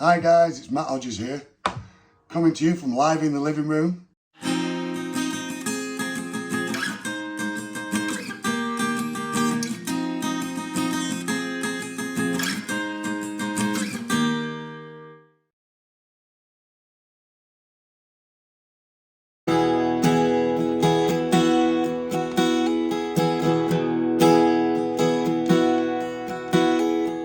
Hi guys, it's Matt Hodges here, coming to you from live in the living room.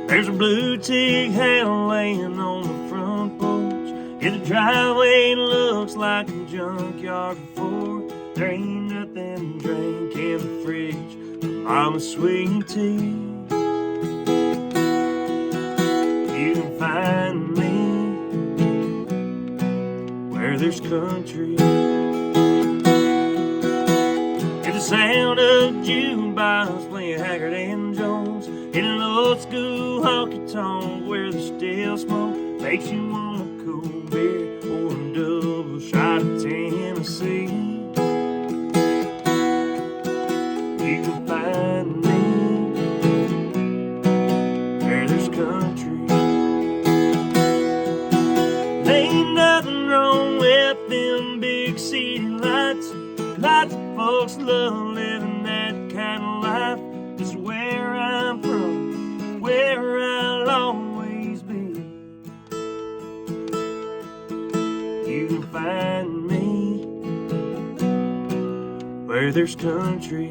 There's a blue tig hound laying on the front porch. Yeah, the driveway looks like a junkyard before. There ain't nothing to drink in the fridge but mama's sweet tea. You can find me where there's country. Hear the sound of jukebox playing Haggard and Jones in an old school honky tonk where the still smoke makes you want a cool beer or a double shot of Tennessee. You can find me where there's country. Ain't nothing wrong with them big city lights. Lots of folks love living that kind of life. This is where I'm from, where I'll always be. You can find me where there's country.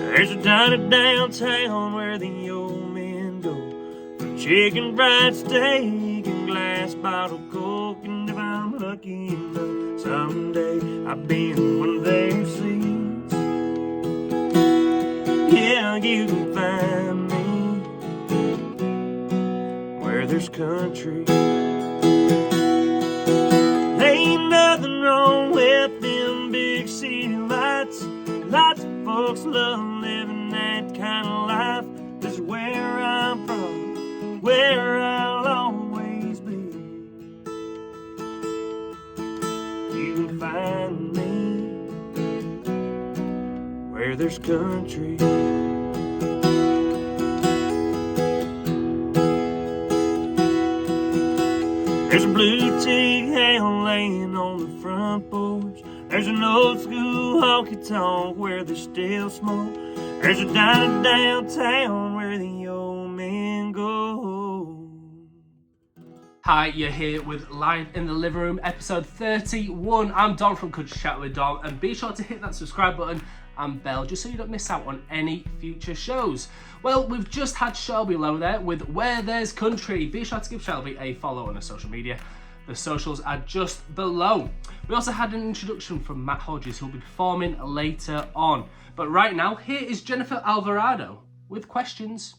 There's a diner downtown where the old men go for chicken fried steak and glass bottle Coke. And if I'm lucky enough, someday I'll be in one of their seats. Yeah, you can find me where there's country. Ain't nothing wrong with them big city lights. Lots of folks love living that kind of life. This is where I'm from, where I'll always be. You can find me where there's country. There's a blue tig hound laying on the front porch. There's an old school honky tonk where there's still smoke. There's a diner downtown where the old men go. Hi, you're here with Live in the Living Room, episode 31. I'm Don from Acoustic Chat with Don, and be sure to hit that subscribe button and bell just so you don't miss out on any future shows. Well, we've just had Shelby Lowe there with Where There's Country. Be sure to give Shelby a follow on her social media. The socials are just below. We also had an introduction from Matt Hodges, who'll be performing later on. But right now, here is Jennifer Alvarado with questions.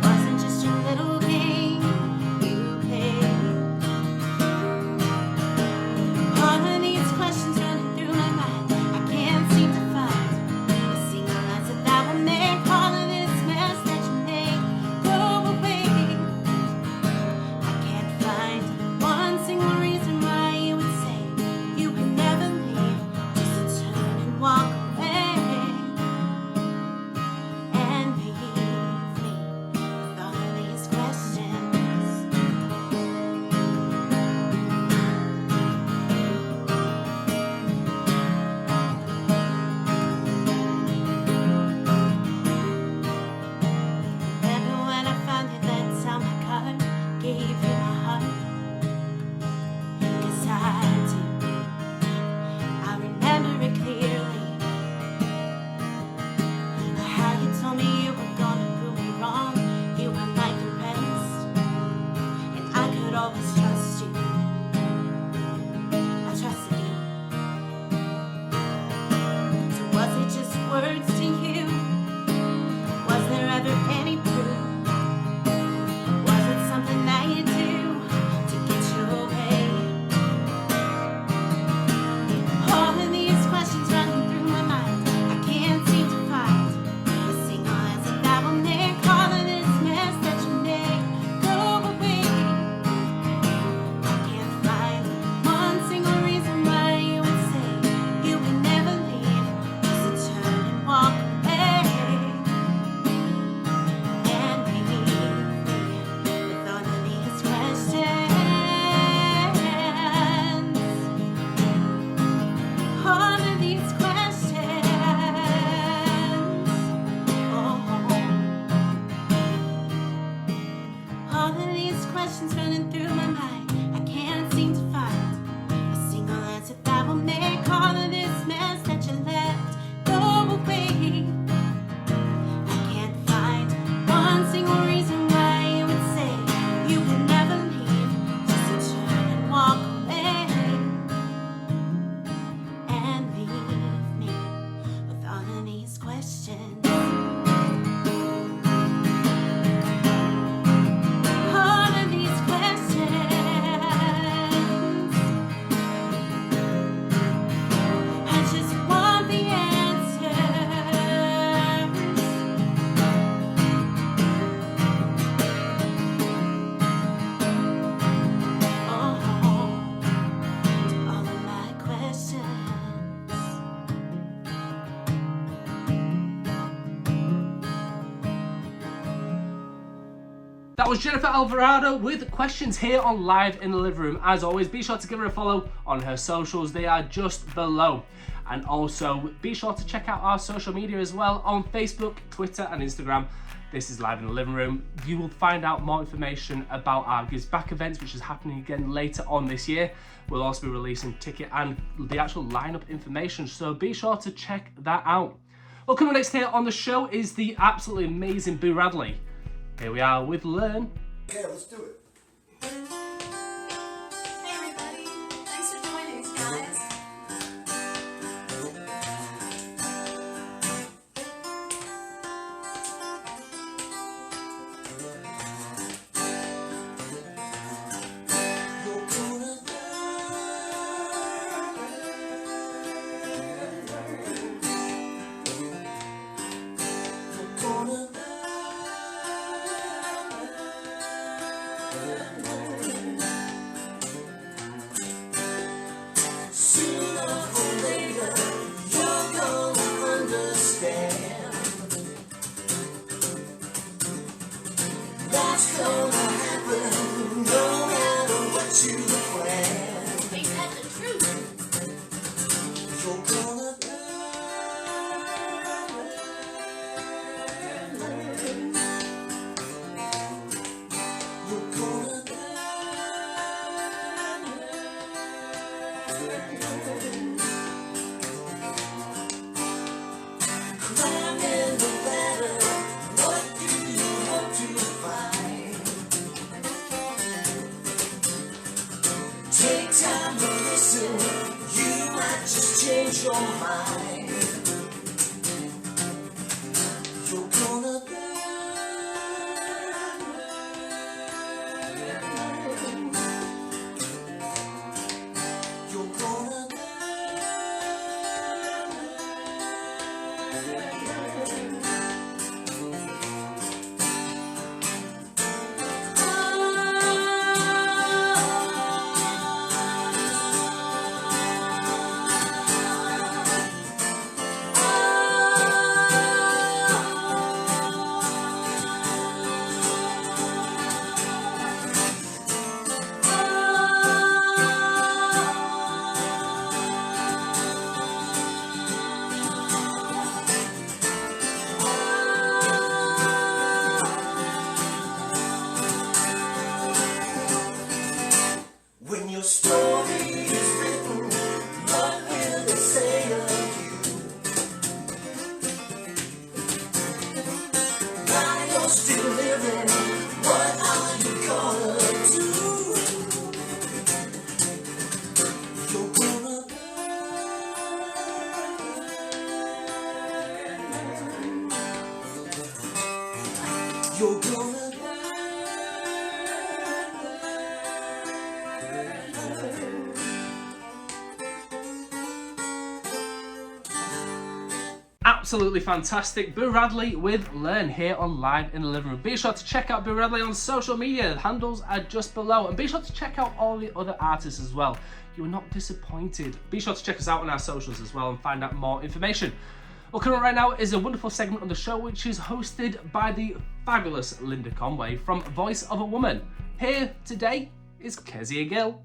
Wasn't That was Jennifer Alvarado with questions here on Live in the Living Room. As always, be sure to give her a follow on her socials. They are just below. And also, be sure to check out our social media as well on Facebook, Twitter and Instagram. This is Live in the Living Room. You will find out more information about our Gives Back events, which is happening again later on this year. We'll also be releasing ticket and the actual lineup information, so be sure to check that out. Well, coming next here on the show is the absolutely amazing Boo Radley. Here we are with Learn. Okay, let's do it. Hey everybody, thanks for joining us, guys. Absolutely fantastic. Boo Radley with Learn here on Live in the Living Room. Be sure to check out Boo Radley on social media. The handles are just below. And be sure to check out all the other artists as well. You are not disappointed. Be sure to check us out on our socials as well and find out more information. Well, coming up right now is a wonderful segment on the show which is hosted by the fabulous Linda Conway from Voice of a Woman. Here today is Kezia Gill.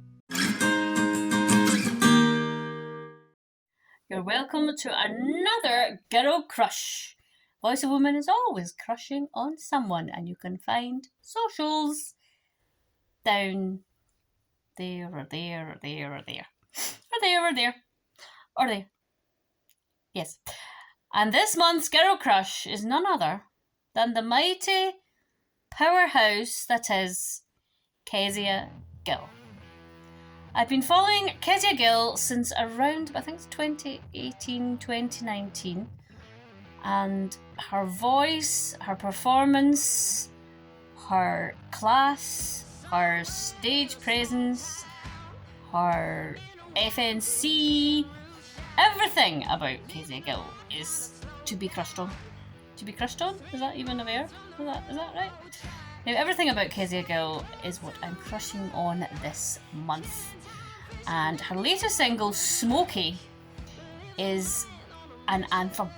You're welcome to another Girl Crush. Voice of Woman is always crushing on someone, and you can find socials down there or there or there or there. Or there or there. Or there. Yes. And this month's Girl Crush is none other than the mighty powerhouse that is Kezia Gill. I've been following Kezia Gill since around, I think it's 2018, 2019. And her voice, her performance, her class, her stage presence, her FNC, everything about Kezia Gill is to be crushed on. To be crushed on? Is that even a verb? Is that right? Now, everything about Kezia Gill is what I'm crushing on this month. And her latest single, Smoky, is an anthem.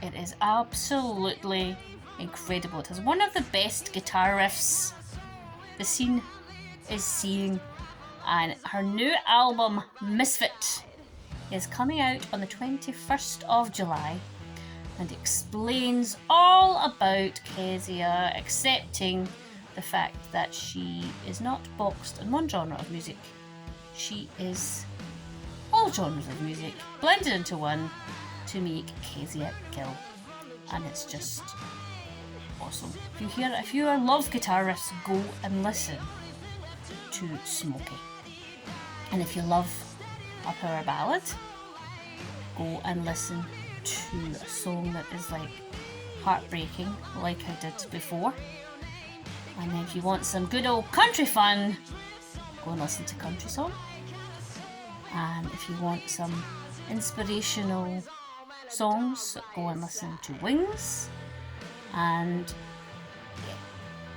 It is absolutely incredible. It has one of the best guitar riffs the scene is seeing, and her new album Misfit is coming out on the 21st of July and explains all about Kezia accepting the fact that she is not boxed in one genre of music. She is all genres of music blended into one to make Kezia Gill, and it's just awesome. If you love guitar riffs, go and listen to Smokey. And if you love a power ballad, go and listen to a song that is like heartbreaking, like I did before. And then if you want some good old country fun, go and listen to Country Song. And if you want some inspirational songs, go and listen to Wings. And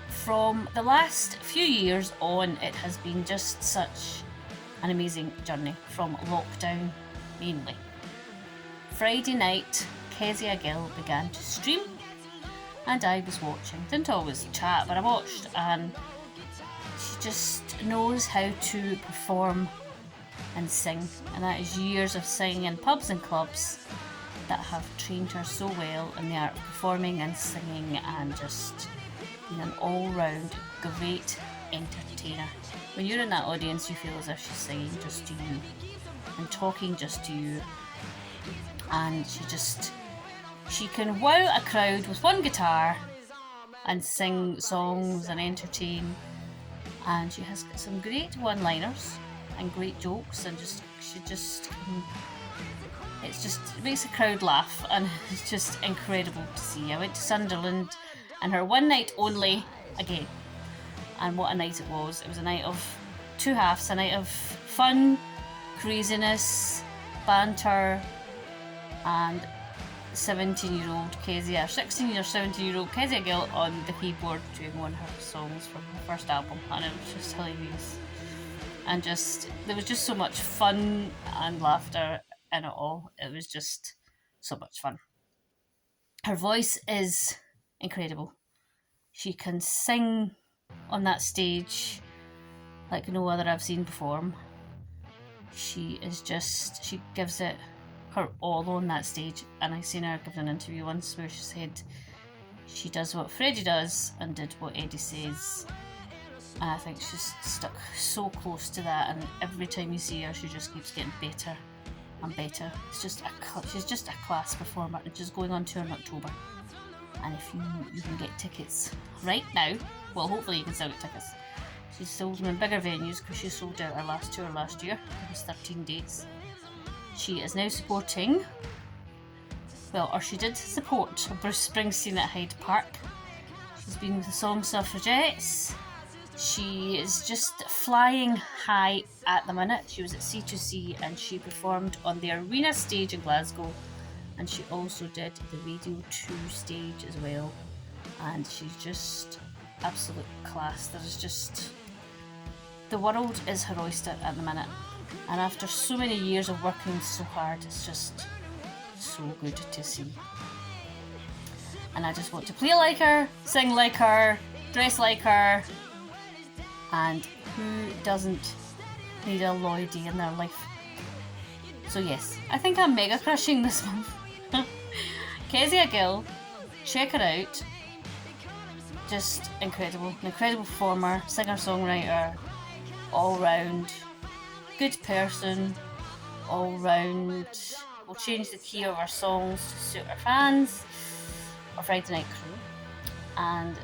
from the last few years on, it has been just such an amazing journey from lockdown mainly. Friday night, Kezia Gill began to stream, and I was watching. Didn't always chat, but I watched, and she just knows how to perform and sing, and that is years of singing in pubs and clubs that have trained her so well in the art of performing and singing and just being an all-round great entertainer. When you're in that audience, you feel as if she's singing just to you and talking just to you, and she can wow a crowd with one guitar and sing songs and entertain, and she has got some great one-liners and great jokes, and it makes a crowd laugh, and it's just incredible to see. I went to Sunderland and her one night only again, and what a night it was. It was a night of two halves, a night of fun, craziness, banter, and 17-year-old Kezia, 16 or 17-year-old Kezia Gill on the keyboard doing one of her songs from her first album, and it was just hilarious. And there was just so much fun and laughter in it all. It was just so much fun. Her voice is incredible. She can sing on that stage like no other I've seen perform. She gives it her all on that stage, and I seen her give an interview once where she said she does what Freddie does and did what Eddie says. And I think she's stuck so close to that, and every time you see her, she just keeps getting better and better. She's just a class performer, and she's going on tour in October. And if you can get tickets right now, well, hopefully you can still get tickets. She's sold them in bigger venues because she sold out her last tour last year. It was 13 dates. She is now supporting, she did support Bruce Springsteen at Hyde Park. She's been with the Song Suffragettes. She is just flying high at the minute. She was at C2C and she performed on the Arena stage in Glasgow, and she also did the Radio 2 stage as well, and she's just absolute class. The world is her oyster at the minute, and after so many years of working so hard, it's just so good to see. And I just want to play like her, sing like her, dress like her. And who doesn't need a Lloydie in their life? So yes, I think I'm mega crushing this month. Kezia Gill, check her out. Just incredible. An incredible performer, singer-songwriter, all-round, good person, all-round. We'll change the key of our songs to suit our fans, our Friday night crew. And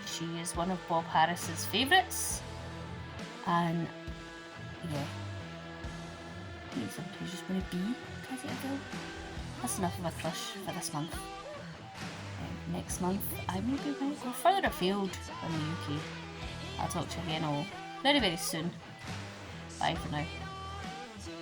she is one of Bob Harris's favourites. And yeah, somebody who just want to be Kezia Gill. That's enough of a crush for this month. Next month, I maybe might go further afield than the UK. I'll talk to you again all very, very soon. Bye for now.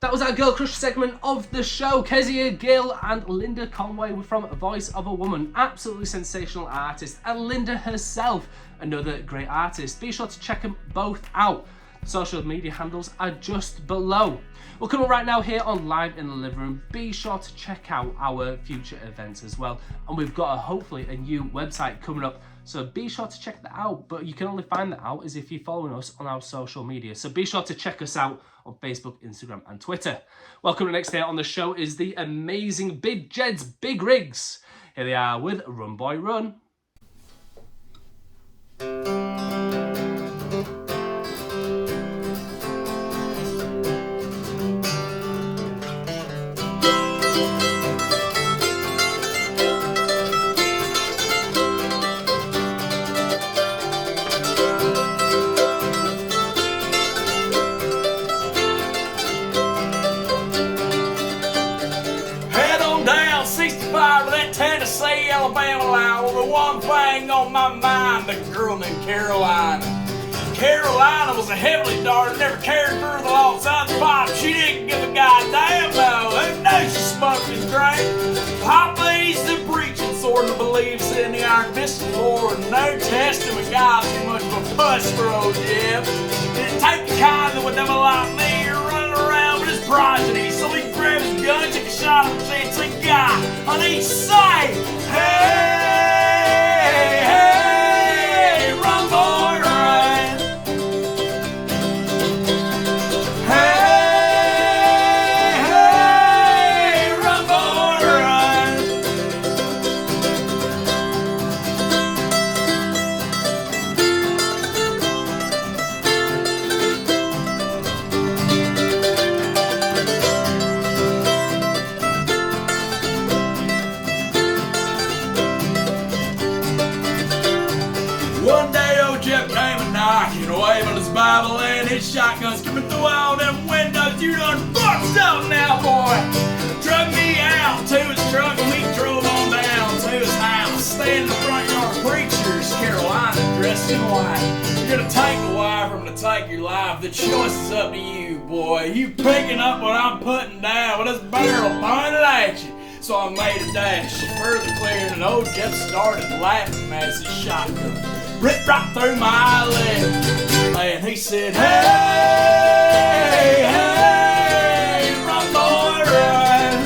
That was our Girl Crush segment of the show. Kezia Gill and Linda Conway from Voice of a Woman. Absolutely sensational artist. And Linda herself, another great artist. Be sure to check them both out. Social media handles are just below. We're coming right now here on Live in the Living Room. Be sure to check out our future events as well. And we've got hopefully a new website coming up So be sure to check that out. But you can only find that out is if you're following us on our social media. So be sure to check us out on Facebook, Instagram and Twitter. Welcome to the next day on the show is the amazing Jeds Big Rigs. Here they are with Run Boy Run. Alabama line with the one thing on my mind, the girl named Carolina. Carolina was a heavenly daughter, never cared for the lost side of the bottom. She didn't give a goddamn no. Who knew she smoked and drank? Papa's the preaching sort of believes in the Iron Fist of the Lord. No Testament got too much of a puss for old Jim. Didn't take the kind that would never like me or running around with his progeny. So he grabbed his gun, took a shot at the fancy guy on each side. Hey, hey, run, boy, run. Hey, hey, run, boy, run. One day old Jeff came a knocking, waving his Bible and his shotguns coming through all them windows. You done fucked up now, boy. Drug me out to his truck and we drove on down to his house. Stay in the front yard preachers, Carolina dressed in white. You're gonna take a wife, I'm gonna take your life. The choice is up to you, boy. You picking up what I'm putting down with this barrel pointed at you. So I made a dash, further clearing, and old Jeff started laughing as his shotgun ripped right through my leg. And he said, hey, hey, run, boy, run.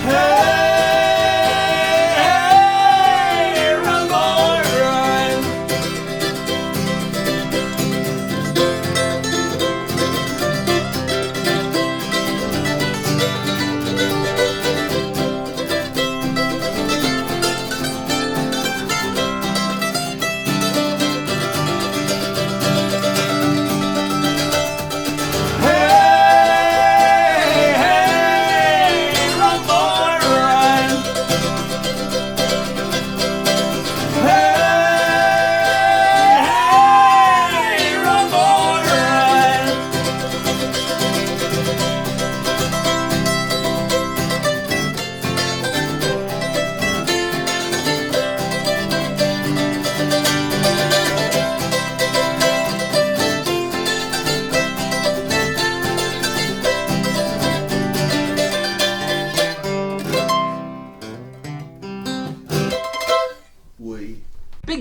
Hey, hey, run, boy, run.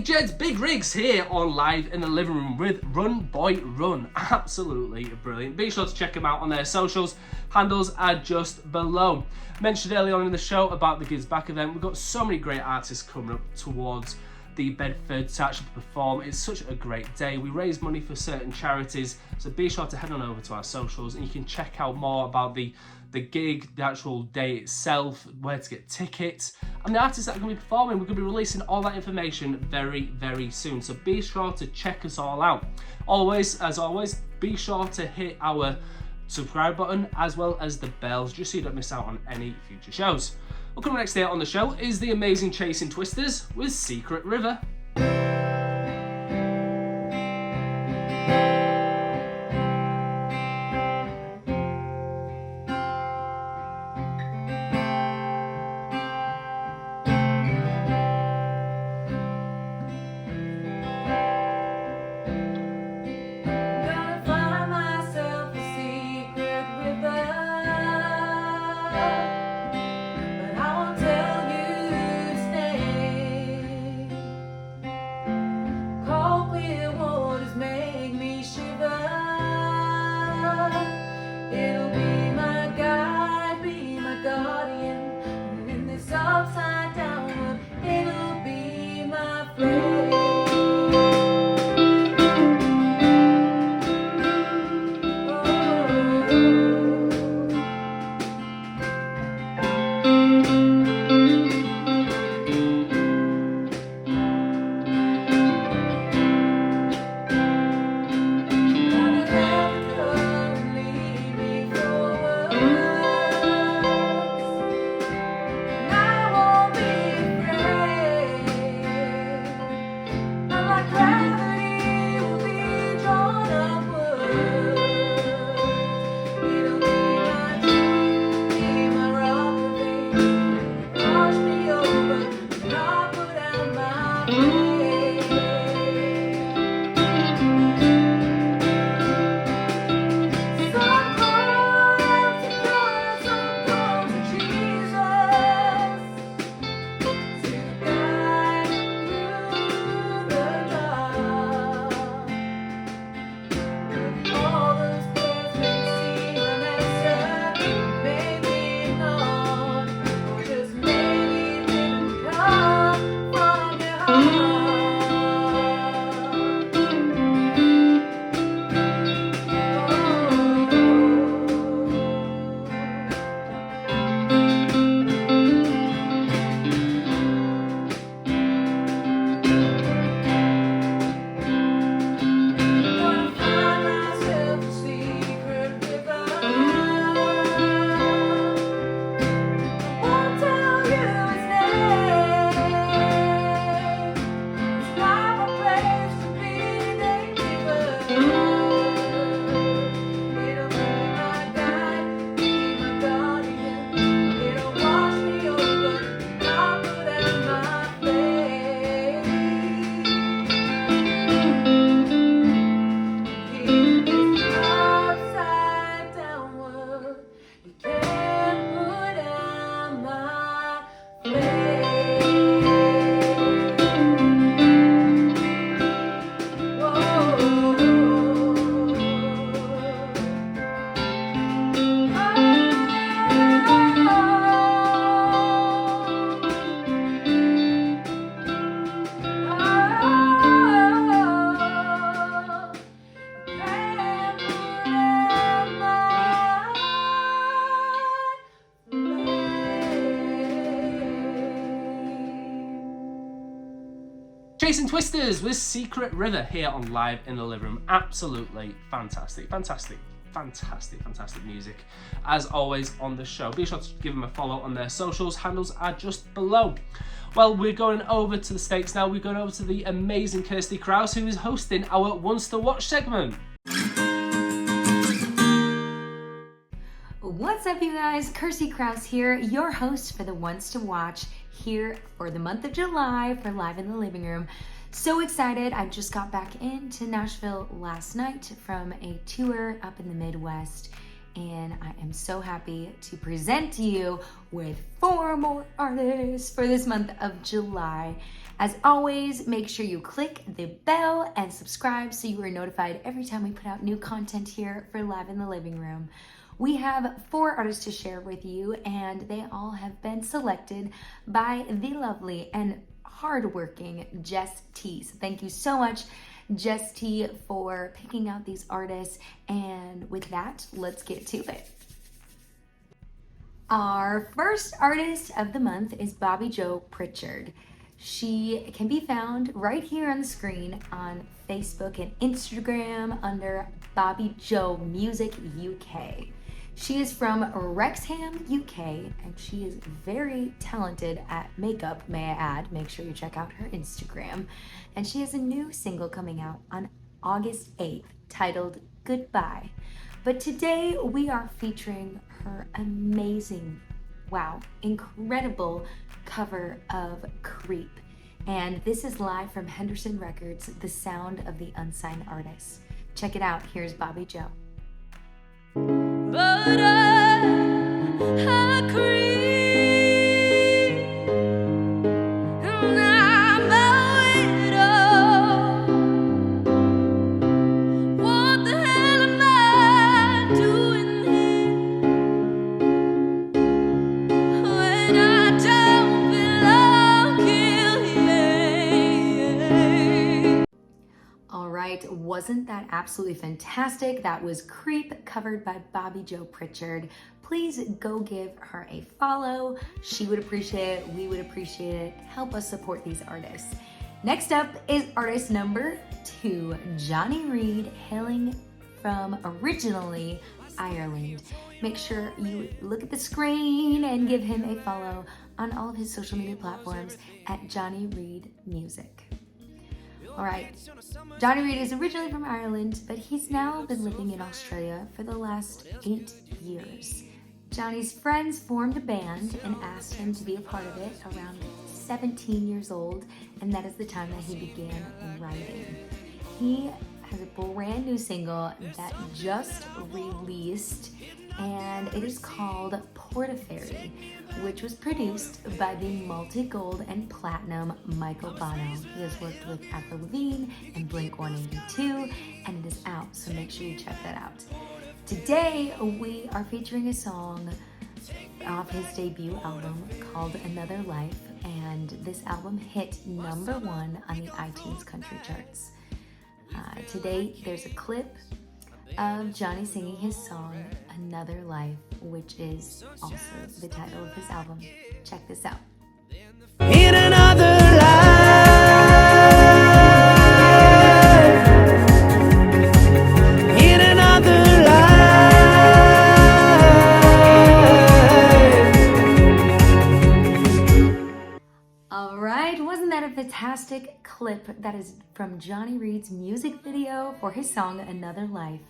Jeds Big Rigs here on Live in the Living Room with Run Boy Run. Absolutely brilliant. Be sure to check them out on their socials. Handles are just below. Mentioned early on in the show about the Gives Back event. We've got so many great artists coming up towards the Bedford to actually perform. It's such a great day. We raise money for certain charities, so be sure to head on over to our socials and you can check out more about the gig, the actual day itself, where to get tickets, and the artists that are going to be performing. We're going to be releasing all that information very, very soon, so be sure to check us all out. As always, be sure to hit our subscribe button as well as the bells, just so you don't miss out on any future shows. Well, coming next day on the show is the amazing Chasing Twisters with Secret River. Chasing Twisters with Secret River here on Live in the Living Room. Absolutely fantastic music as always on the show. Be sure to give them a follow on their socials. Handles are just below. Well, we're going over to the States now. We're going over to the amazing Kirsty Krause, who is hosting our Ones to Watch segment. What's up, you guys? Kirsty Krause here, your host for the Ones to Watch here for the month of July for Live in the Living Room. So excited. I just got back into Nashville last night from a tour up in the Midwest, and I am so happy to present to you with 4 more artists for this month of July. As always, make sure you click the bell and subscribe so you are notified every time we put out new content here for Live in the Living Room. We have 4 artists to share with you, and they all have been selected by the lovely and hardworking Jess T. So thank you so much, Jess T, for picking out these artists. And with that, let's get to it. Our first artist of the month is Bobby Jo Pritchard. She can be found right here on the screen on Facebook and Instagram under Bobby Jo Music UK. She is from Wrexham, UK, and she is very talented at makeup, may I add. Make sure you check out her Instagram. And she has a new single coming out on August 8th titled Goodbye. But today we are featuring her amazing, incredible cover of Creep. And this is live from Henderson Records, The Sound of the Unsigned Artist. Check it out. Here's Bobby Jo. But I creep, and I'm a widow. What the hell am I doing here when I don't belong here? All right, wasn't that absolutely fantastic? That was Creep, covered by Bobby Jo Pritchard. Please go give her a follow. She would appreciate it. We would appreciate it. Help us support these artists. Next up is artist number 2, Johnny Reid, hailing from originally Ireland. Make sure you look at the screen and give him a follow on all of his social media platforms at Johnny Reid Music. All right, Johnny Reid is originally from Ireland, but he's now been living in Australia for the last 8 years. Johnny's friends formed a band and asked him to be a part of it around 17 years old, and that is the time that he began writing. He has a brand new single that just released, and it is called Portaferry, which was produced by the multi-gold and platinum Michael Bono. He has worked with Avril Lavigne and Blink-182, and it is out, so make sure you check that out. Today, we are featuring a song off his debut album called Another Life, and this album hit #1 on the iTunes country charts. Today, there's a clip of Johnny singing his song Another Life, which is also the title of his album. Check this out. In another life, in another life. All right, wasn't that a fantastic clip? That is from Johnny Reed's music video for his song Another Life.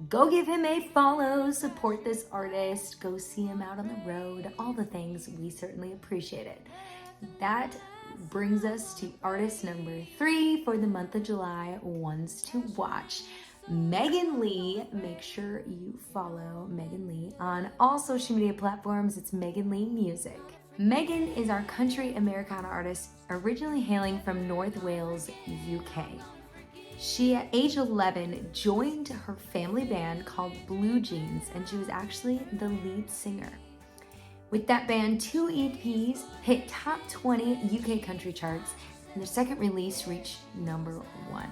Go give him a follow, support this artist, go see him out on the road, all the things. We certainly appreciate it. That brings us to artist number 3 for the month of July, ones to watch. Megan Lee. Make sure you follow Megan Lee on all social media platforms. It's Megan Lee Music. Megan is our country Americana artist, originally hailing from North Wales, UK. She, at age 11, joined her family band called Blue Jeans, and she was actually the lead singer. With that band, 2 EPs hit top 20 UK country charts, and their second release reached #1.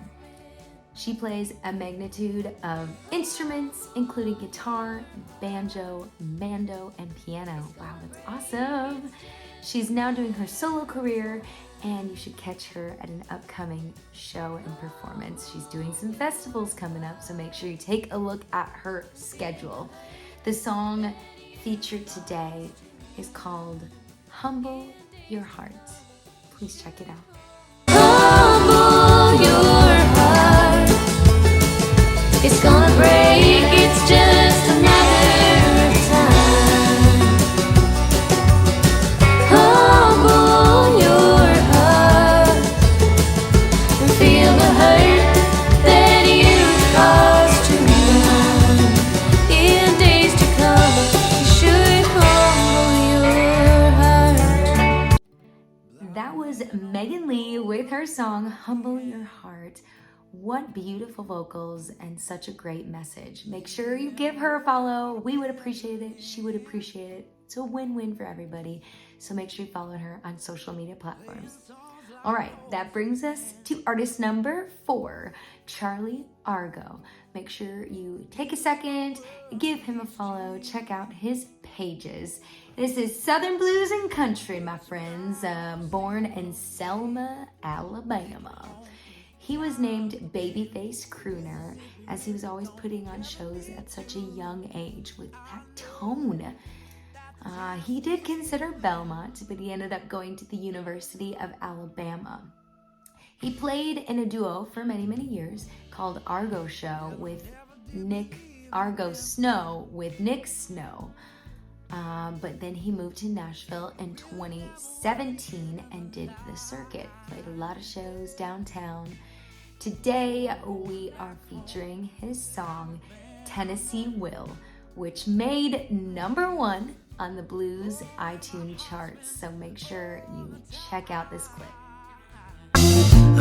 She plays a magnitude of instruments, including guitar, banjo, mando, and piano. Wow, that's awesome! She's now doing her solo career, and you should catch her at an upcoming show and performance. She's doing some festivals coming up, so make sure you take a look at her schedule. The song featured today is called Humble Your Heart. Please check it out. Humble your heart. It's gonna break, it's just a matter of time. Humble your heart and feel the hurt that you caused to mine. In days to come, you should humble your heart. That was Megan Lee with her song Humble Your Heart. What beautiful vocals and such a great message. Make sure you give her a follow. We would appreciate it. She would appreciate it. It's a win-win for everybody. So make sure you follow her on social media platforms. All right, that brings us to artist number 4, Charlie Argo. Make sure you take a second, give him a follow, check out his pages. This is Southern Blues and Country, my friends. Born in Selma, Alabama. He was named Babyface Crooner, as he was always putting on shows at such a young age with that tone. He did consider Belmont, but he ended up going to the University of Alabama. He played in a duo for many, many years called Argo Snow with Nick Snow. But then he moved to Nashville in 2017 and did the circuit. Played a lot of shows downtown. Today, we are featuring his song, Tennessee Will, which made #1 on the Blues iTunes charts. So make sure you check out this clip.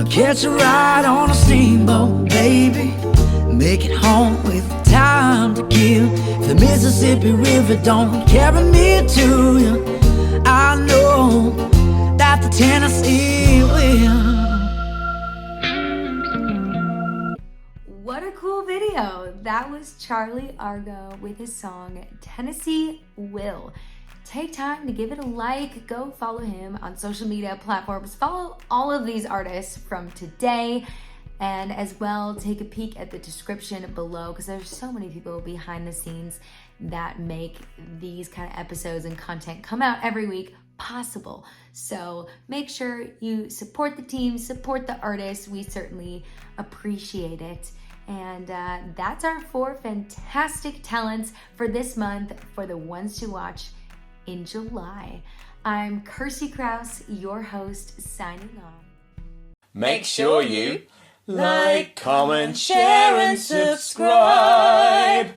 Catch a ride on a steamboat, baby. Make it home with time to give. The Mississippi River don't carry me to you. I know that the Tennessee will. What a cool video. That was Charlie Argo with his song Tennessee Will. Take time to give it a like. Go follow him on social media platforms. Follow all of these artists from today, and as well take a peek at the description below, because there's so many people behind the scenes that make these kind of episodes and content come out every week possible. So make sure you support the team, support the artists. We certainly appreciate it. And that's our 4 fantastic talents for this month for the ones to watch in July. I'm Kirsty Krause, your host, signing off. Make sure you like, comment, share, and subscribe.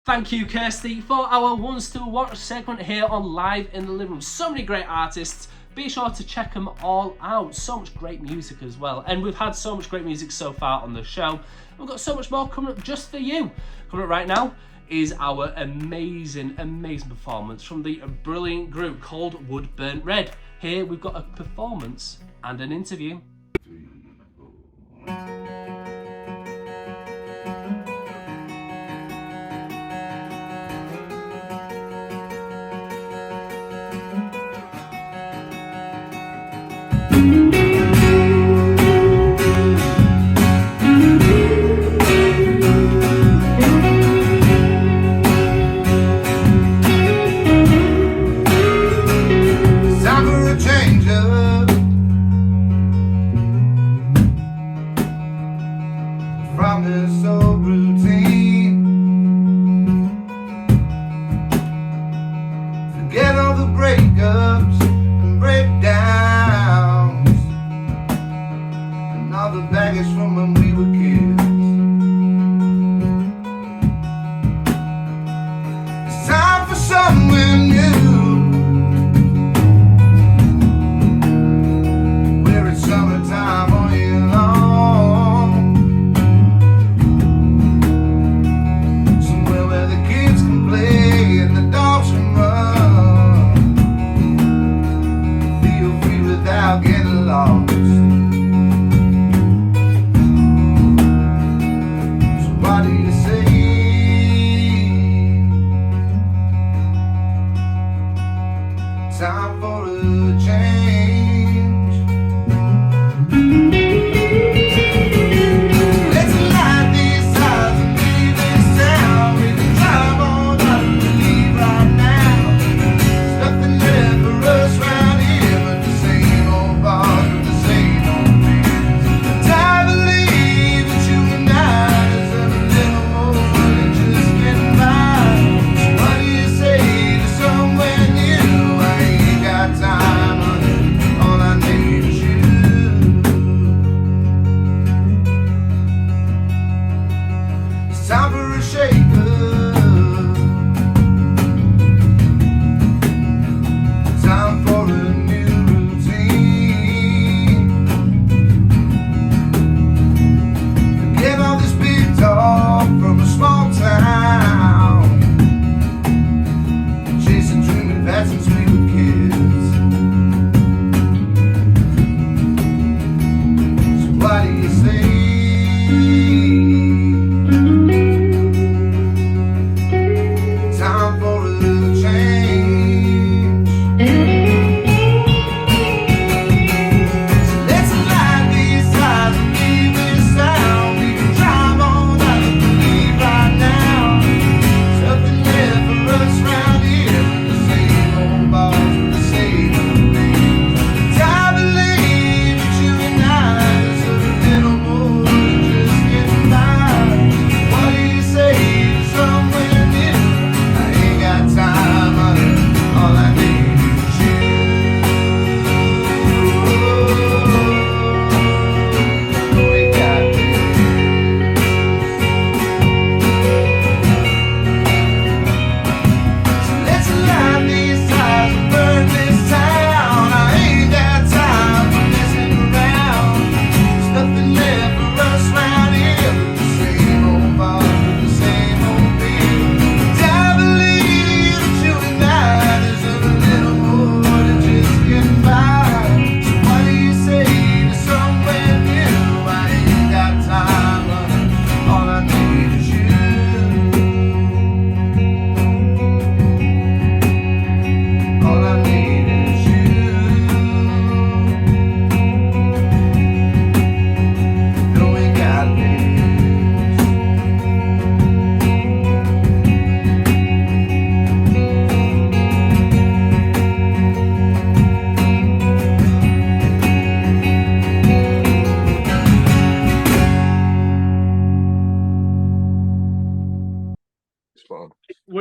Thank you, Kirsty, for our Ones to Watch segment here on Live in the Living Room. So many great artists. Be sure to check them all out. So much great music as well. And we've had so much great music so far on the show. We've got so much more coming up just for you. Coming up right now is our amazing performance from the brilliant group called Wood Burnt Red. Here we've got a performance and an interview.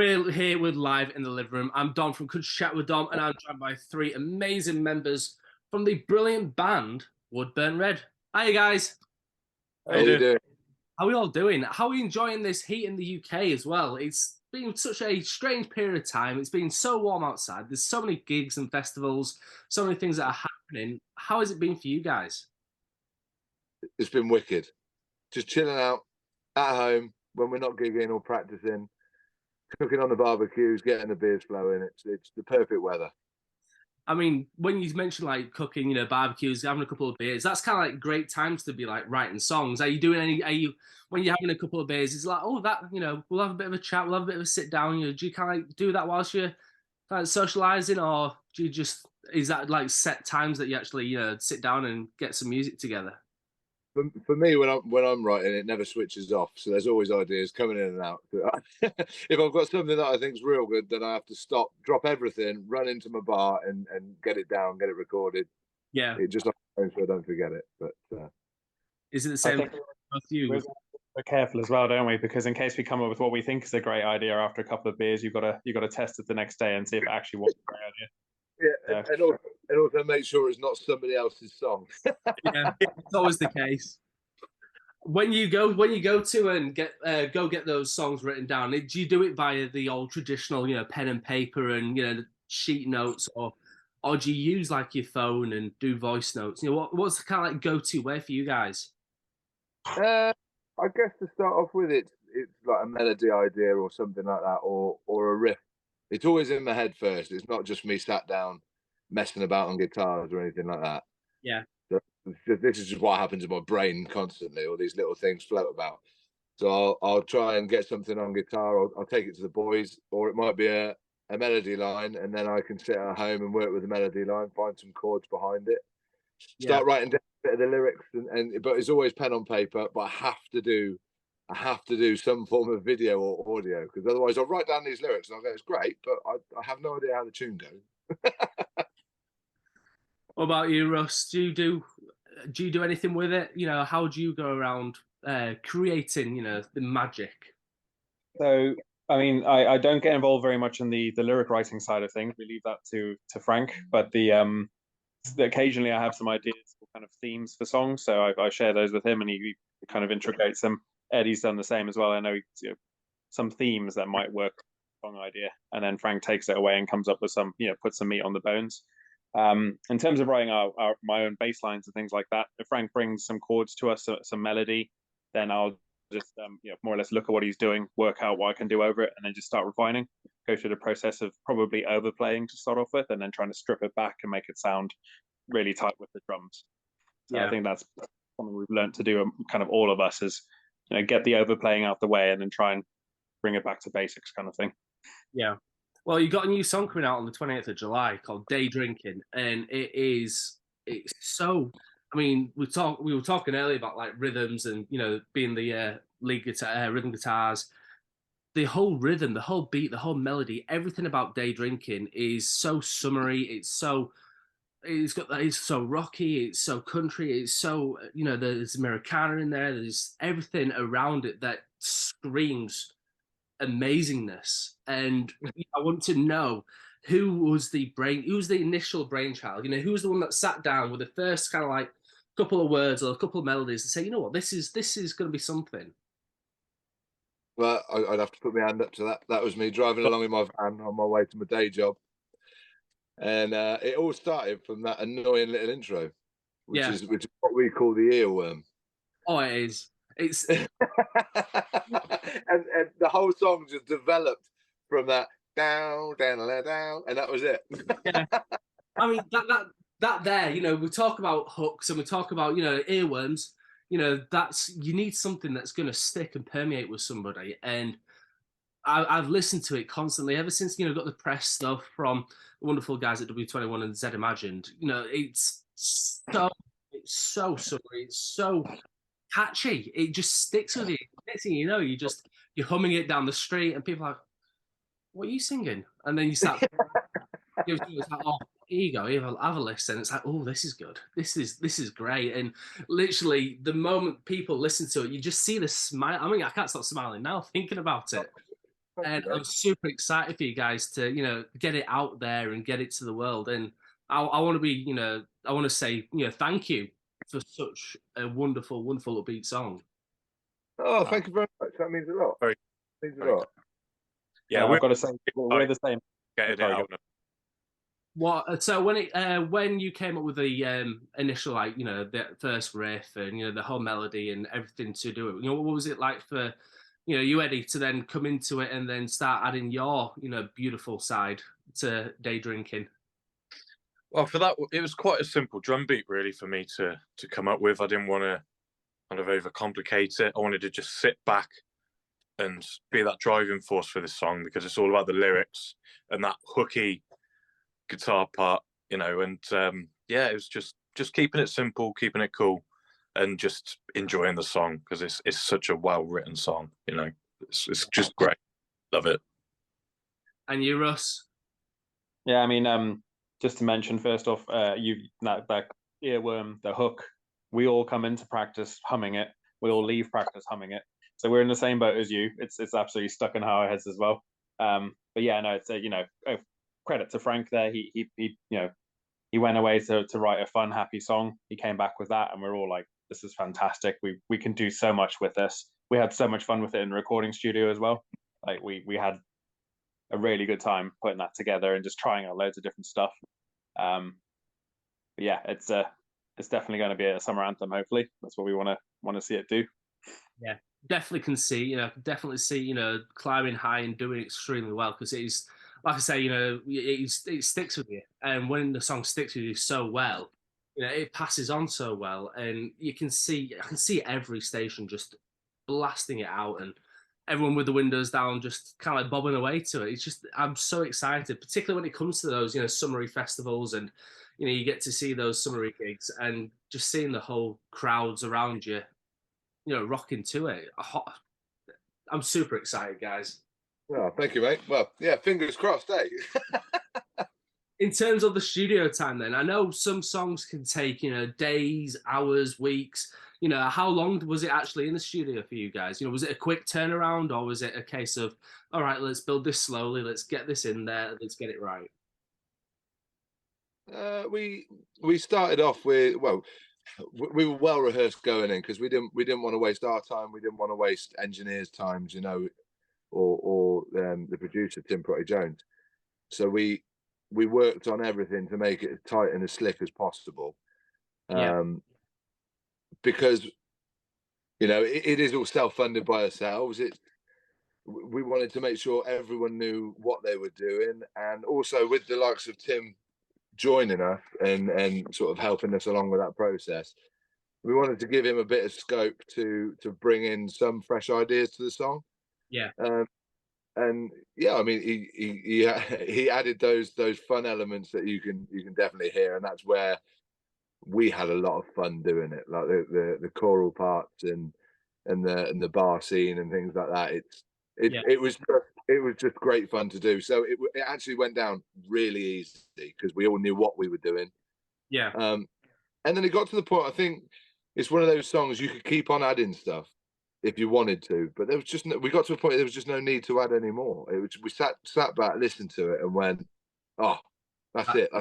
We're here with Live in the Living Room. I'm Dom from Could Chat with Dom, and I'm joined by 3 amazing members from the brilliant band Woodburn Red. Hi, guys. How you doing? How are we all doing? How are we enjoying this heat in the UK as well? It's been such a strange period of time. It's been so warm outside. There's so many gigs and festivals, so many things that are happening. How has it been for you guys? It's been wicked. Just chilling out at home when we're not gigging or practicing, cooking on the barbecues, getting the beers flowing. It's the perfect weather. I mean, when you mention like cooking, barbecues, having a couple of beers, that's kind of like great times to be like writing songs. When you're having a couple of beers, it's like, we'll have a bit of a chat, we'll have a bit of a sit down. Do you kind of like do that whilst you're kind of socializing, or is that like set times that you actually, sit down and get some music together? For me, when I'm writing, it never switches off. So there's always ideas coming in and out. If I've got something that I think's real good, then I have to stop, drop everything, run into my bar, and get it down, get it recorded. Yeah, it just so I don't forget it. But is it the same? We're careful as well, don't we? Because in case we come up with what we think is a great idea after a couple of beers, you've got to test it the next day and see if it actually was a great idea. Yeah, and also make sure it's not somebody else's song. Yeah, it's always the case. When you go to and get those songs written down, do you do it via the old traditional, pen and paper and sheet notes, or do you use like your phone and do voice notes? What's the kind of like go-to way for you guys? I guess to start off with, it's like a melody idea or something like that, or a riff. It's always in my head first. It's not just me sat down messing about on guitars or anything like that. Yeah. So this is just what happens in my brain constantly. All these little things float about. So I'll try and get something on guitar. I'll take it to the boys, or it might be a melody line, and then I can sit at home and work with the melody line, find some chords behind it, start writing down a bit of the lyrics, but it's always pen on paper. But I have to do some form of video or audio, because otherwise I'll write down these lyrics and I'll go, it's great, but I have no idea how the tune goes. What about you, Russ? Do you do anything with it? How do you go around creating, the magic? So, I mean, I don't get involved very much in the lyric writing side of things. We leave that to Frank. But occasionally I have some ideas for kind of themes for songs, so I share those with him, and he kind of integrates them. Eddie's done the same as well. I know some themes that might work song idea, and then Frank takes it away and comes up with some, puts some meat on the bones. In terms of writing my own bass lines and things like that, if Frank brings some chords to us, some melody, then I'll just more or less look at what he's doing, work out what I can do over it, and then just start refining. Go through the process of probably overplaying to start off with, and then trying to strip it back and make it sound really tight with the drums. So I think that's something we've learned to do, kind of all of us, is get the overplaying out the way and then try and bring it back to basics, kind of thing. Yeah. Well, you got a new song coming out on the 28th of July called Day Drinking, and it's so, I mean, we were talking earlier about like rhythms and, being the lead guitar, rhythm guitars. The whole rhythm, the whole beat, the whole melody, everything about Day Drinking is so summery. It's so rocky, it's so country, it's so, there's Americana in there, there's everything around it that screams amazingness. And I want to know who was the initial brainchild, who was the one that sat down with the first kind of like couple of words or a couple of melodies and say, you know what, this is going to be something. Well, I'd have to put my hand up to that. That was me driving along in my van on my way to my day job. And it all started from that annoying little intro, which is what we call the earworm. Oh, it is. It's and the whole song just developed from that down, and that was it. Yeah. I mean that there, we talk about hooks and we talk about earworms. You need something that's going to stick and permeate with somebody, and I've listened to it constantly ever since got the press stuff from the wonderful guys at W21 and Z Imagined. It's so summery, it's so catchy. It just sticks with you. Next thing you know, you're humming it down the street, and people are like, "What are you singing?" And then you start. It's like, oh, here you go. Have a listen. It's like, oh, this is good. This is great. And literally, the moment people listen to it, you just see the smile. I mean, I can't stop smiling now thinking about it. And I'm super excited for you guys to, get it out there and get it to the world. And I want to be, I want to say, thank you for such a wonderful, wonderful upbeat song. Oh, thank you very much. That means a lot. Means a lot. Yeah, I've got to say, we're the same. Getting it out. What? So when you came up with the initial, the first riff and the whole melody and everything to do it, what was it like for you, Eddie, to then come into it and then start adding your beautiful side to Day Drinking? Well, for that, it was quite a simple drum beat really for me to come up with. I didn't want to kind of overcomplicate it. I wanted to just sit back and be that driving force for this song, because it's all about the lyrics and that hooky guitar part, and it was just keeping it simple, keeping it cool, and just enjoying the song, because it's such a well written song. It's just great. Love it. And you, Russ? Yeah, I mean, just to mention first off, that earworm, the hook. We all come into practice humming it. We all leave practice humming it. So we're in the same boat as you. It's absolutely stuck in our heads as well. But yeah, no, it's a credit to Frank there. He went away to write a fun, happy song. He came back with that, and we're all like, this is fantastic. We can do so much with this. We had so much fun with it in the recording studio as well. Like we had a really good time putting that together and just trying out loads of different stuff. But yeah, it's definitely going to be a summer anthem. Hopefully, that's what we want to see it do. Yeah, definitely can see climbing high and doing extremely well, because it is, like I say, it sticks with you, and when the song sticks with you so well, it passes on so well, and I can see every station just blasting it out, and everyone with the windows down just kind of like bobbing away to it. It's just, I'm so excited, particularly when it comes to those summery festivals, and you get to see those summery gigs and just seeing the whole crowds around you rocking to it. I'm super excited, guys. Oh, thank you, mate. Well, yeah, fingers crossed, eh? In terms of the studio time, then, I know some songs can take, days, hours, weeks. How long was it actually in the studio for you guys? Was it a quick turnaround, or was it a case of, all right, let's build this slowly, let's get this in there, let's get it right? We started off with, we were well rehearsed going in, because we didn't want to waste our time. We didn't want to waste engineers' times, or the producer Tim Protty Jones. So we worked on everything to make it as tight and as slick as possible. Because it is all self-funded by ourselves. We wanted to make sure everyone knew what they were doing, and also with the likes of Tim joining us and sort of helping us along with that process, we wanted to give him a bit of scope to bring in some fresh ideas to the song. And yeah, I mean, he added those fun elements that you can definitely hear, and that's where we had a lot of fun doing it, like the choral parts and the bar scene and things like that. It was just great fun to do. So it actually went down really easy, because we all knew what we were doing. And then it got to the point, I think it's one of those songs you could keep on adding stuff if you wanted to, but there was just we got to a point there was just no need to add any more. We sat back, listened to it, and went, oh, that's it.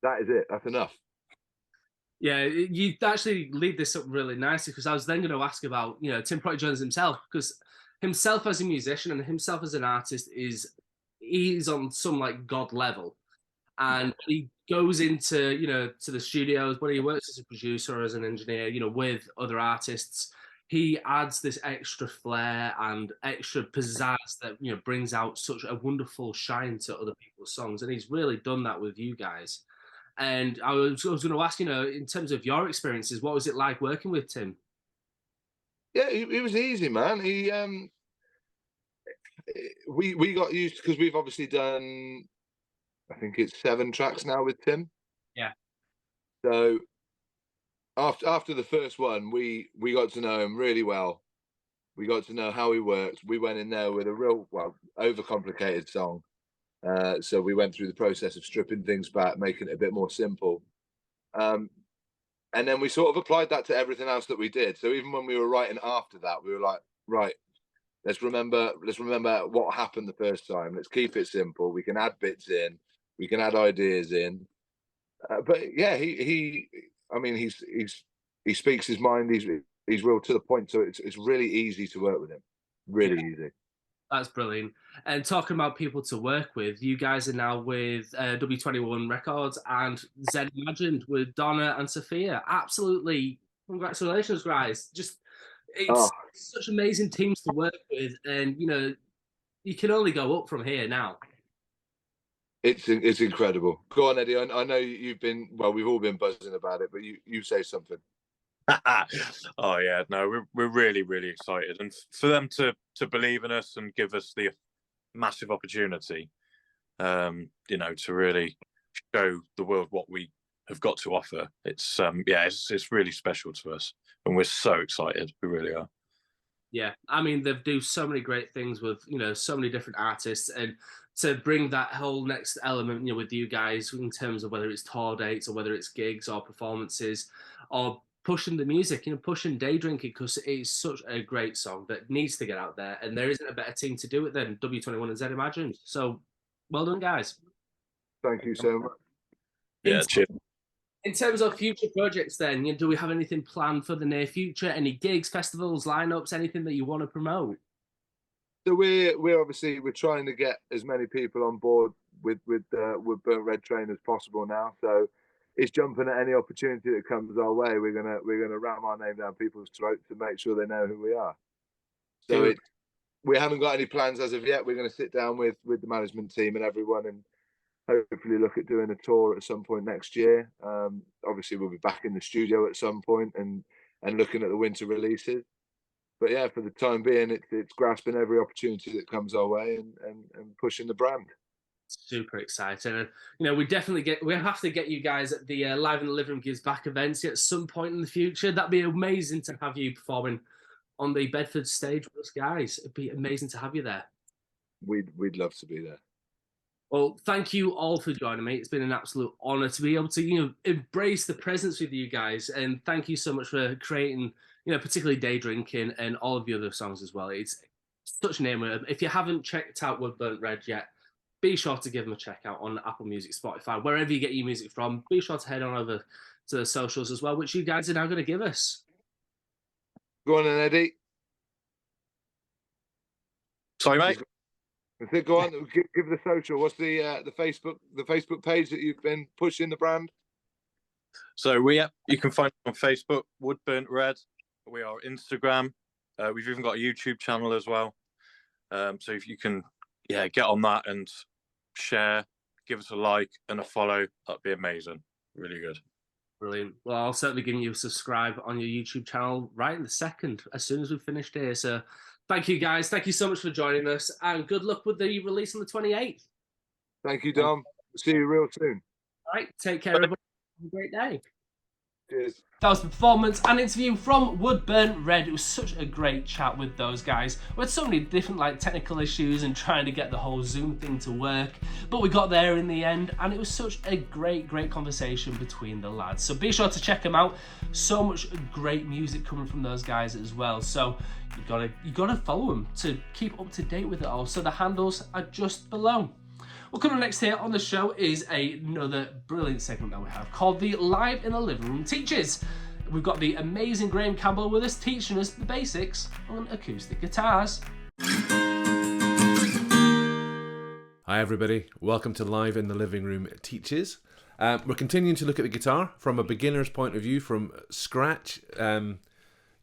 That is it. That's enough. Yeah, you actually lead this up really nicely, because I was then going to ask about Tim Protty Jones himself, because himself as a musician and himself as an artist he's on some like god level, and he goes into to the studios when he works as a producer or as an engineer with other artists. He adds this extra flair and extra pizzazz that brings out such a wonderful shine to other people's songs, and he's really done that with you guys. And I was going to ask, in terms of your experiences, what was it like working with Tim? Yeah, it was easy, man. We got used, because we've obviously done, I think it's 7 tracks now with Tim. Yeah. So after the first one, we got to know him really well. We got to know how he worked. We went in there with a real, overcomplicated song. So we went through the process of stripping things back, making it a bit more simple. And then we sort of applied that to everything else that we did. So even when we were writing after that, we were like, right, let's remember what happened the first time. Let's keep it simple. We can add bits in, we can add ideas in. But yeah, he speaks his mind. He's real to the point. So it's really easy to work with him. Really easy. That's brilliant. And talking about people to work with, you guys are now with W21 Records and Zed Imagined with Donna and Sophia. Absolutely, congratulations, guys! It's such amazing teams to work with, and you can only go up from here now. It's incredible. Go on, Eddie. I know you've been. Well, we've all been buzzing about it, but you say something. Oh yeah, no, we're really, really excited, and for them to believe in us and give us the massive opportunity, to really show the world what we have got to offer. It's it's really special to us, and we're so excited. We really are. Yeah, I mean, they do so many great things with so many different artists, and to bring that whole next element with you guys in terms of whether it's tour dates or whether it's gigs or performances or pushing the music, pushing Day Drinking, because it's such a great song that needs to get out there, and there isn't a better team to do it than W21 and Zed Imagined. So, well done, guys. Thank you so much. Yeah, cheers. In terms of future projects, then, do we have anything planned for the near future? Any gigs, festivals, lineups, anything that you want to promote? So we're obviously trying to get as many people on board with Burnt Red Train as possible now. So it's jumping at any opportunity that comes our way. We're gonna ram our name down people's throats to make sure they know who we are. So we haven't got any plans as of yet. We're going to sit down with the management team and everyone, and hopefully look at doing a tour at some point next year. Obviously, we'll be back in the studio at some point and looking at the winter releases. But yeah, for the time being, it's grasping every opportunity that comes our way and pushing the brand. Super exciting, and we have to get you guys at the Live in the Living Room Gives Back events at some point in the future. That'd be amazing to have you performing on the Bedford stage with us guys. It'd be amazing to have you there. We'd love to be there. Well, thank you all for joining me. It's been an absolute honor to be able to embrace the presence with you guys, and thank you so much for creating particularly Day Drinking and all of the other songs as well. It's such a name. If you haven't checked out Burnt Red yet, be sure to give them a check out on Apple Music, Spotify, wherever you get your music from. Be sure to head on over to the socials as well, which you guys are now going to give us. Go on then, Eddie. Sorry, mate. Go on, give the social. What's the Facebook page that you've been pushing the brand? So you can find us on Facebook, Wood Burnt Red. We are Instagram. We've even got a YouTube channel as well. So if you can, get on that and share, give us a like and a follow, that'd be amazing. Really good. Brilliant. Well, I'll certainly give you a subscribe on your YouTube channel right in the second, as soon as we've finished here. So thank you, guys. Thank you so much for joining us, and good luck with the release on the 28th. Thank you, Dom. See you real soon. All right. Take care, everybody. Have a great day. Cheers. That was the performance and interview from Wood Burnt Red. It was such a great chat with those guys. We had so many different technical issues and trying to get the whole Zoom thing to work, but we got there in the end, and it was such a great conversation between the lads. So be sure to check them out. So much great music coming from those guys as well. So you gotta follow them to keep up to date with it all. So the handles are just below. Well, coming next here on the show is another brilliant segment that we have called the Live in the Living Room Teaches. We've got the amazing Graham Campbell with us, teaching us the basics on acoustic guitars. Hi everybody, welcome to Live in the Living Room Teaches. We're continuing to look at the guitar from a beginner's point of view, from scratch, as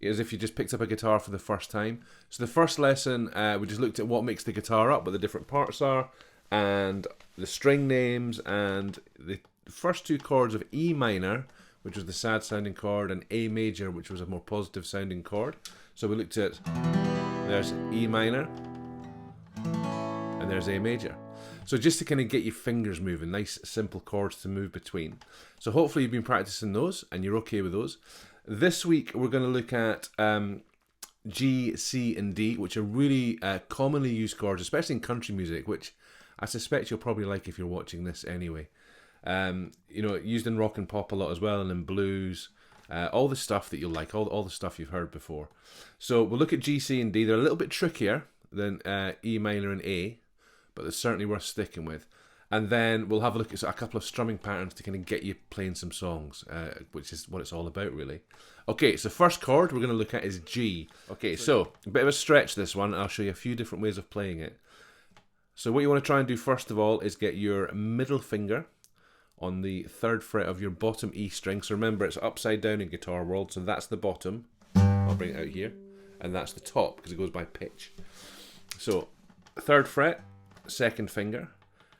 if you just picked up a guitar for the first time. So the first lesson, we just looked at what makes the guitar up, what the different parts are, and the string names, and the first two chords of E minor, which was the sad sounding chord, and A major, which was a more positive sounding chord. So we looked at, there's E minor, and there's A major. So just to kind of get your fingers moving, nice simple chords to move between. So hopefully you've been practicing those and you're okay with those. This week we're going to look at G, C and D, which are really commonly used chords, especially in country music, which I suspect you'll probably like if you're watching this anyway. Used in rock and pop a lot as well, and in blues, all the stuff that you'll like, all the stuff you've heard before. So we'll look at G, C and D. They're a little bit trickier, then E minor and A, but they're certainly worth sticking with. And then we'll have a look at a couple of strumming patterns to kind of get you playing some songs, which is what it's all about, really. Okay, so first chord we're going to look at is G. Okay, so a bit of a stretch this one. I'll show you a few different ways of playing it. So what you want to try and do first of all is get your middle finger on the 3rd fret of your bottom E string. So remember, it's upside down in guitar world, so that's the bottom. I'll bring it out here. And that's the top, because it goes by pitch. So 3rd fret, 2nd finger,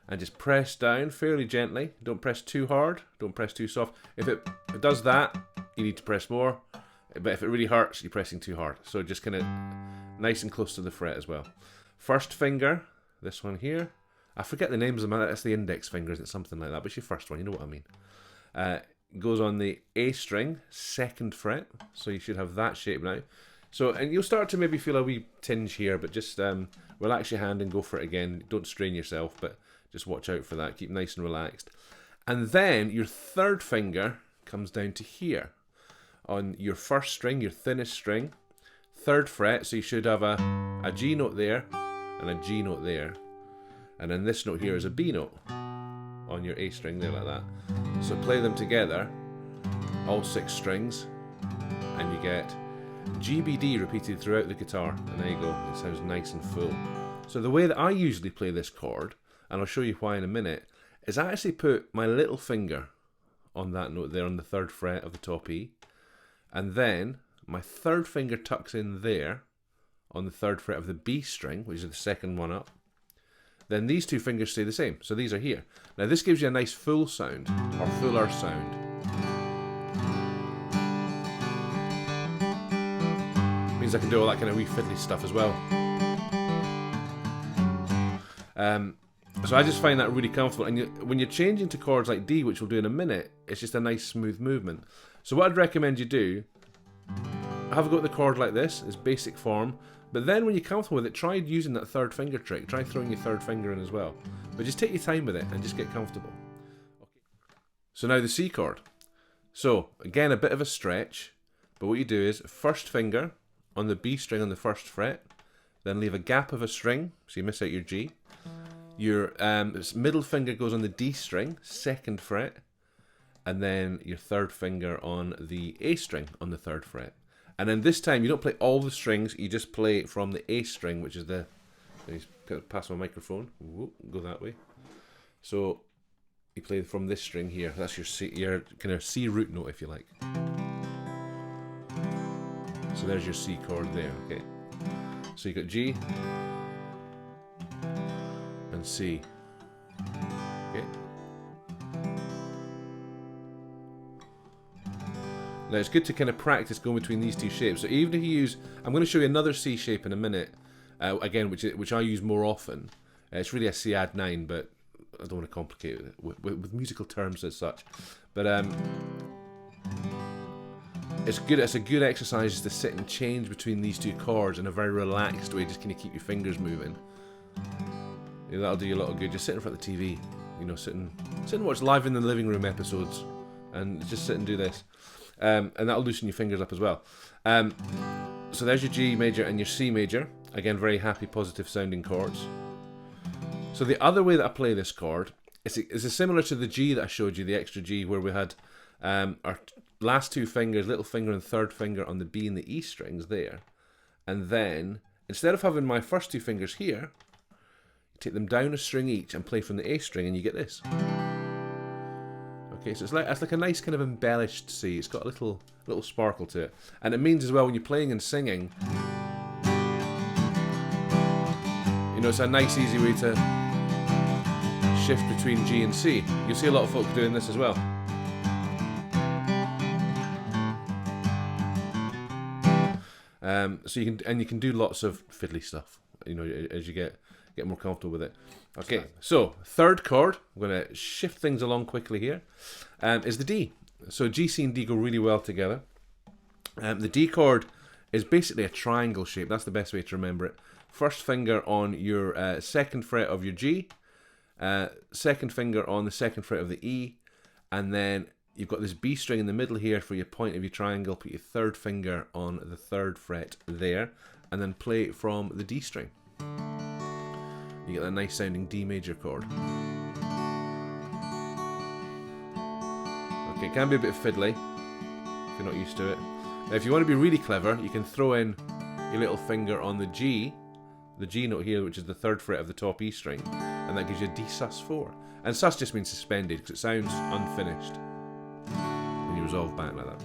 and just press down fairly gently. Don't press too hard, don't press too soft. If it does that, you need to press more. But if it really hurts, you're pressing too hard. So just kind of nice and close to the fret as well. 1st finger, this one here. I forget the names of them. That's the index finger, isn't it? Something like that. But it's your first one, you know what I mean. Goes on the A string, 2nd fret. So you should have that shape now. So, and you'll start to maybe feel a wee tinge here, but just relax your hand and go for it again. Don't strain yourself, but just watch out for that. Keep nice and relaxed. And then your 3rd finger comes down to here on your 1st string, your thinnest string, 3rd fret. So you should have a G note there and a G note there. And then this note here is a B note on your A string there, like that. So play them together, all 6 strings, and you get GBD repeated throughout the guitar. And there you go, it sounds nice and full. So the way that I usually play this chord, and I'll show you why in a minute, is I actually put my little finger on that note there on the 3rd fret of the top E, and then my 3rd finger tucks in there on the 3rd fret of the B string, which is the 2nd one up. Then these 2 fingers stay the same, so these are here. Now this gives you a nice full sound, or fuller sound. Means I can do all that kind of wee fiddly stuff as well. So I just find that really comfortable. And when you're changing to chords like D, which we'll do in a minute, it's just a nice smooth movement. So what I'd recommend you do, have a go at the chord like this, it's basic form. But then when you're comfortable with it, try using that 3rd finger trick. Try throwing your 3rd finger in as well. But just take your time with it and just get comfortable. Okay. So now the C chord. So again, a bit of a stretch. But what you do is 1st finger on the B string on the 1st fret. Then leave a gap of a string, so you miss out your G. Your middle finger goes on the D string, 2nd fret. And then your 3rd finger on the A string on the 3rd fret. And then this time, you don't play all the strings, you just play from the A string, which is the... Pass my microphone. Whoop, go that way. So, you play from this string here. That's your C, your kind of C root note, if you like. So there's your C chord there, okay? So you got G and C. Okay? Now it's good to kind of practice going between these 2 shapes. So even if you use, I'm going to show you another C shape in a minute, again, which I use more often. It's really a C add 9, but I don't want to complicate it with musical terms as such. But it's good. It's a good exercise to sit and change between these 2 chords in a very relaxed way. Just kind of keep your fingers moving. You know, that'll do you a lot of good. Just sit in front of the TV. You know, sit and watch Live in the Living Room episodes, and just sit and do this. And that'll loosen your fingers up as well. So there's your G major and your C major. Again, very happy, positive sounding chords. So the other way that I play this chord is similar to the G that I showed you, the extra G, where we had our last 2 fingers, little finger and 3rd finger on the B and the E strings there. And then, instead of having my first 2 fingers here, you take them down a string each and play from the A string, and you get this. Okay, so it's like a nice kind of embellished C. It's got a little sparkle to it, and it means as well when you're playing and singing, you know, it's a nice easy way to shift between G and C. You'll see a lot of folk doing this as well. So you can do lots of fiddly stuff, you know, as you get more comfortable with it. Okay, so 3rd chord, I'm going to shift things along quickly here, is the D. So G, C and D go really well together. The D chord is basically a triangle shape. That's the best way to remember it. 1st finger on your 2nd fret of your G, 2nd finger on the 2nd fret of the E, and then you've got this B string in the middle here for your point of your triangle. Put your 3rd finger on the 3rd fret there, and then play from the D string. You get that nice sounding D major chord. Okay, it can be a bit fiddly if you're not used to it. Now, if you want to be really clever, you can throw in your little finger on the G note here, which is the 3rd fret of the top E string, and that gives you a D sus4. And sus just means suspended because it sounds unfinished when you resolve back like that.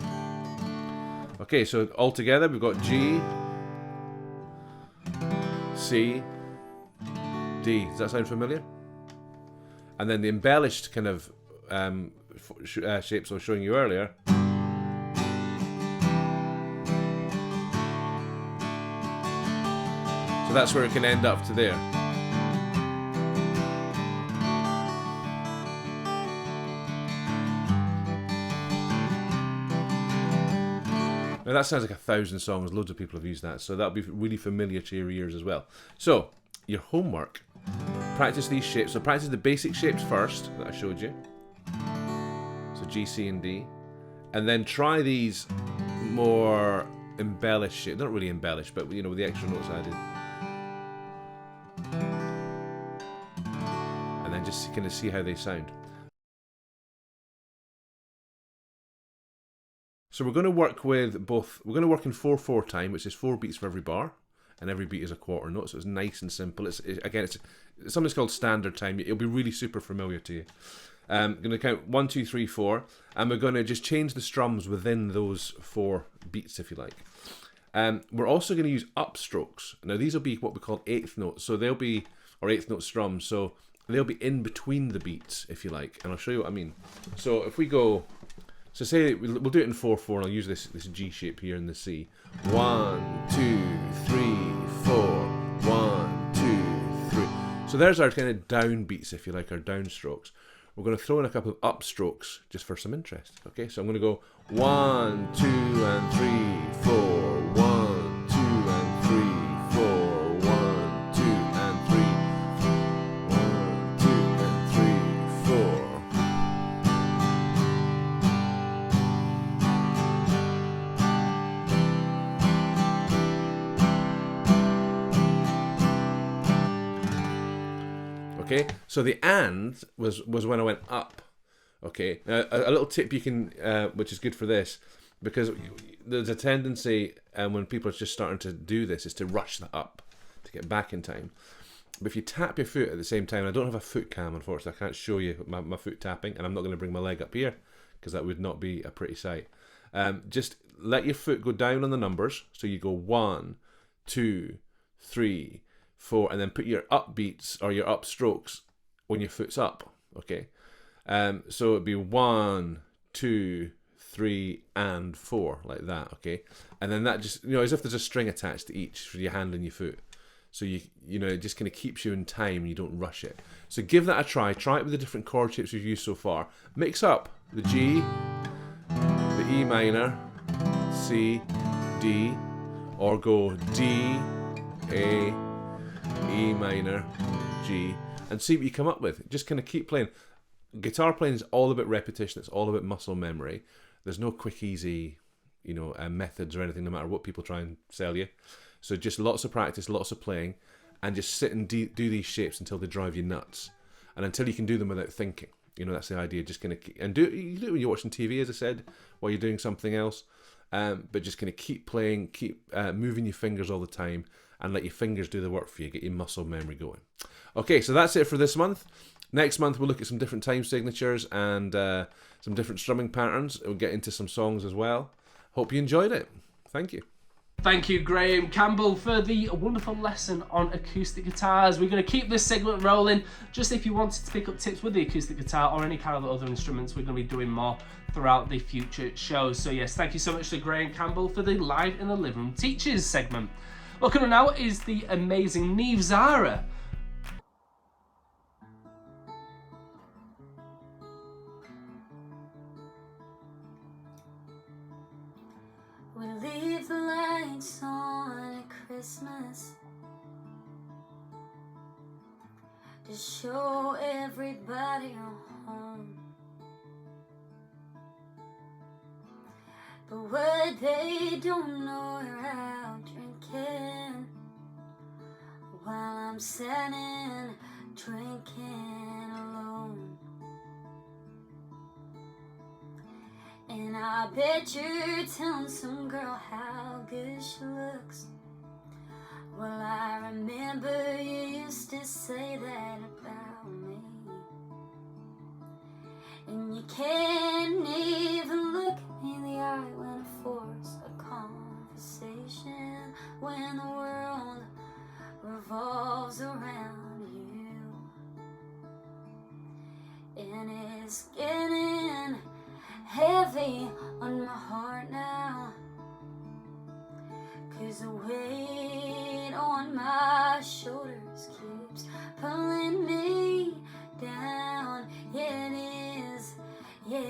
Okay, so all together we've got G, C, D. Does that sound familiar? And then the embellished kind of shapes I was showing you earlier. So that's where it can end up to there. Now that sounds like 1,000 songs, loads of people have used that, so that'll be really familiar to your ears as well. So, your homework, practice these shapes. So practice the basic shapes first, that I showed you. So G, C and D. And then try these more embellished shapes. They're not really embellished, but you know, with the extra notes added. And then just kind of see how they sound. So we're going to work with both, we're going to work in 4/4 time, which is 4 beats for every bar, and every beat is a quarter note, so it's nice and simple. It's something called standard time. It'll be really super familiar to you. I'm going to count 1, 2, 3, 4, and we're going to just change the strums within those 4 beats, if you like. We're also going to use upstrokes. Now these will be what we call 8th notes, so they'll be, or 8th note strums, so they'll be in between the beats, if you like, and I'll show you what I mean. So if we go, so say we'll do it in 4/4, and I'll use this G shape here in the C. 1, 2, 3, 4. 1, 2, 3. So there's our kind of down beats, if you like, our downstrokes. We're going to throw in a couple of upstrokes just for some interest. Okay, so I'm going to go 1, 2, and 3, 4. 1, 2, and 3, 4. 1, 2, and 3. 1, 2, and 3, 4. Okay, so the and was when I went up. Okay, now a little tip you can, which is good for this, because there's a tendency when people are just starting to do this, is to rush that up to get back in time. But if you tap your foot at the same time, I don't have a foot cam, unfortunately, I can't show you my foot tapping, and I'm not going to bring my leg up here because that would not be a pretty sight. Just let your foot go down on the numbers, so you go 1, 2, 3, 4, and then put your upbeats or your upstrokes when your foot's up. Okay, so it'd be 1, 2, 3, and 4, like that. Okay, and then that just, you know, as if there's a string attached to each for your hand and your foot. So you know, it just kind of keeps you in time. You don't rush it. So give that a try. Try it with the different chord shapes we've used so far. Mix up the G, the E minor, C, D, or go D, A, E minor, G, and see what you come up with. Just kind of keep playing. Guitar playing is all about repetition. It's all about muscle memory. There's no quick, easy, you know, methods or anything, no matter what people try and sell you. So just lots of practice, lots of playing, and just sit and do these shapes until they drive you nuts, and until you can do them without thinking. You know, that's the idea. Just gonna and you do it when you're watching TV, as I said, while you're doing something else. But just gonna keep playing, keep moving your fingers all the time, and let your fingers do the work for you. Get your muscle memory going. Okay, so that's it for this month. Next month we'll look at some different time signatures and some different strumming patterns. We'll get into some songs as well. Hope you enjoyed it. Thank you. Thank you, Graham Campbell, for the wonderful lesson on acoustic guitars. We're going to keep this segment rolling. Just if you wanted to pick up tips with the acoustic guitar or any kind of other instruments, we're going to be doing more throughout the future shows. So yes, thank you so much to Graham Campbell for the Live in the Living Room Teachers segment. Well, coming now is the amazing Neeve Zahra. We leave the lights on at Christmas to show everybody home. But what they don't know, we're out drinking while I'm sitting drinking alone. And I bet you're telling some girl how good she looks. Well, I remember you used to say that about me. And you can't even look me in the eye when I force a conversation, when the world revolves around you. And it's getting heavy on my heart now, 'cause the weight on my shoulders keeps pulling me down. Yeah, it is, yeah, it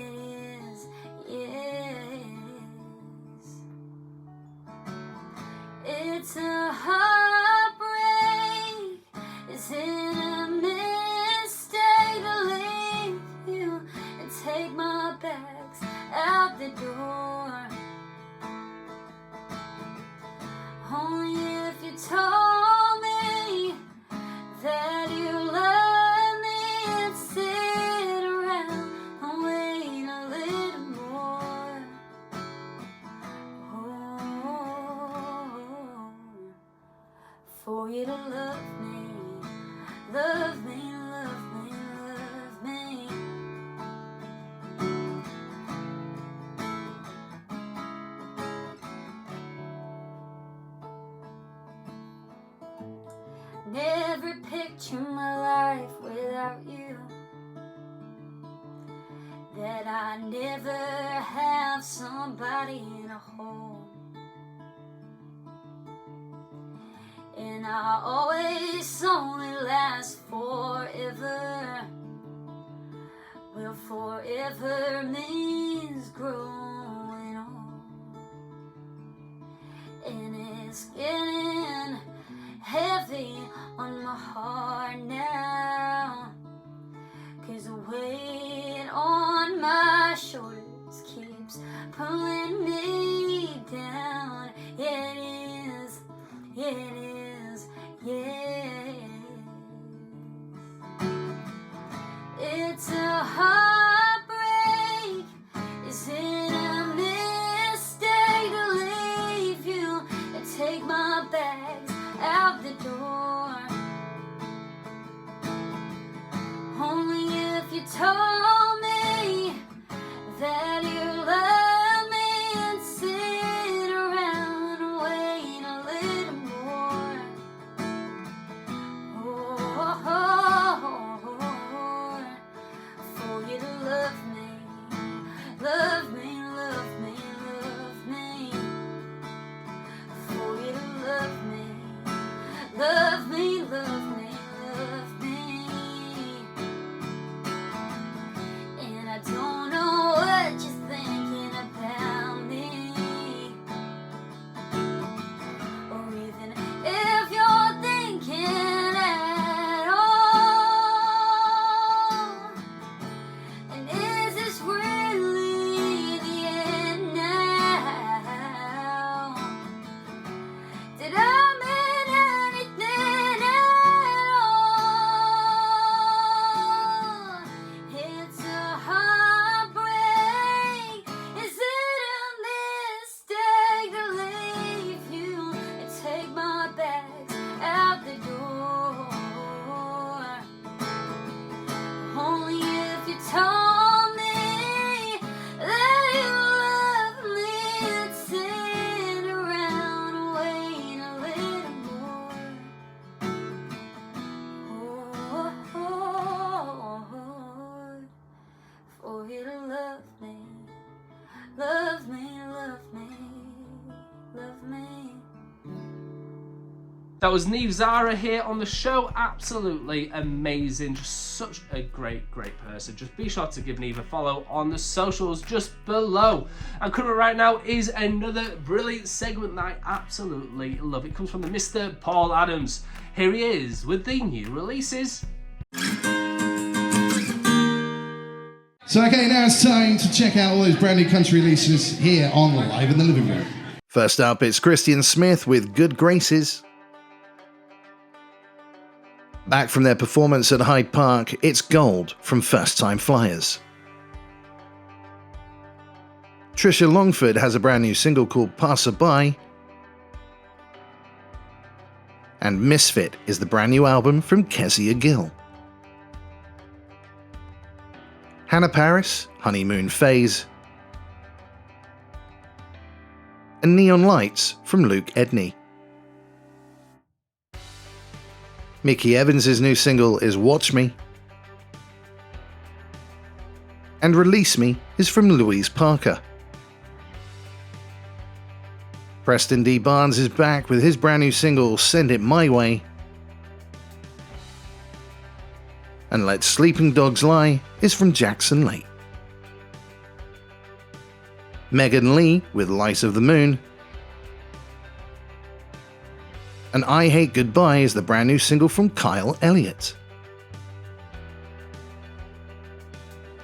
is, yeah, it is. It's a heartbreak. Is it a mistake to leave you and take my bags out the door? Only if you told me that you love me and sit around and wait a little more. Oh, for you to love me, love me, love me, love me. Never picture my life without you. That I never have somebody in a home. And I always only last forever. Well, forever means growing old. And it's getting heavy on my heart now, 'cause the weight on my shoulders keeps pulling me down. Yeah, it is, yeah, it is, yeah, it is. It's a heartbreak. Is it a mistake to leave you and take my bags out the door? Only if you told me that you love me and sit around and wait a little more. Oh, for you to love me, love me, love me, love me. For you to love me, love me, love me, love me. And I don't know what you're thinking about me, or even if you're thinking at all. And is this really the end now? Did I mean anything at all? It's a heartbreak. Is it a mistake to leave you and take my bags out the door? Only if you told me that you love me and sit around and wait a little more. For you to love me, love me, love me, love me. That was Neeve Zahra here on the show. Absolutely amazing. Just such a great person. Just be sure to give Neeve a follow on the socials just below. And coming right now is another brilliant segment that I absolutely love. It comes from the Mr. Paul Adams. Here he is with the new releases. So okay, now it's time to check out all those brand new country releases here on Live in the Living Room. First up, it's Christian Smith with Good Graces. Back from their performance at Hyde Park, it's Gold from First Time Flyers. Trisha Longford has a brand new single called Passerby. And Misfit is the brand new album from Kezia Gill. Hannah Paris, Honeymoon Phase. And Neon Lights from Luke Edney. Mickey Evans' new single is Watch Me. And Release Me is from Louise Parker. Preston D. Barnes is back with his brand new single Send It My Way. And Let Sleeping Dogs Lie is from Jackson Lake. Megan Lee with Light of the Moon. And I Hate Goodbye is the brand new single from Kyle Elliott.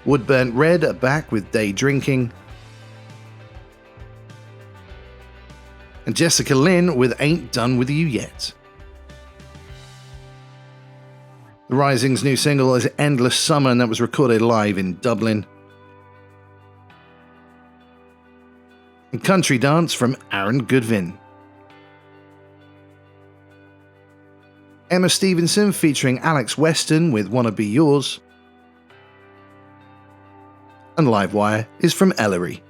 Woodburnt Red are back with Day Drinking. And Jessica Lynn with Ain't Done With You Yet. The Rising's new single is Endless Summer, and that was recorded live in Dublin. And Country Dance from Aaron Goodwin. Emma Stevenson featuring Alex Weston with Wanna Be Yours. And Livewire is from Ellery.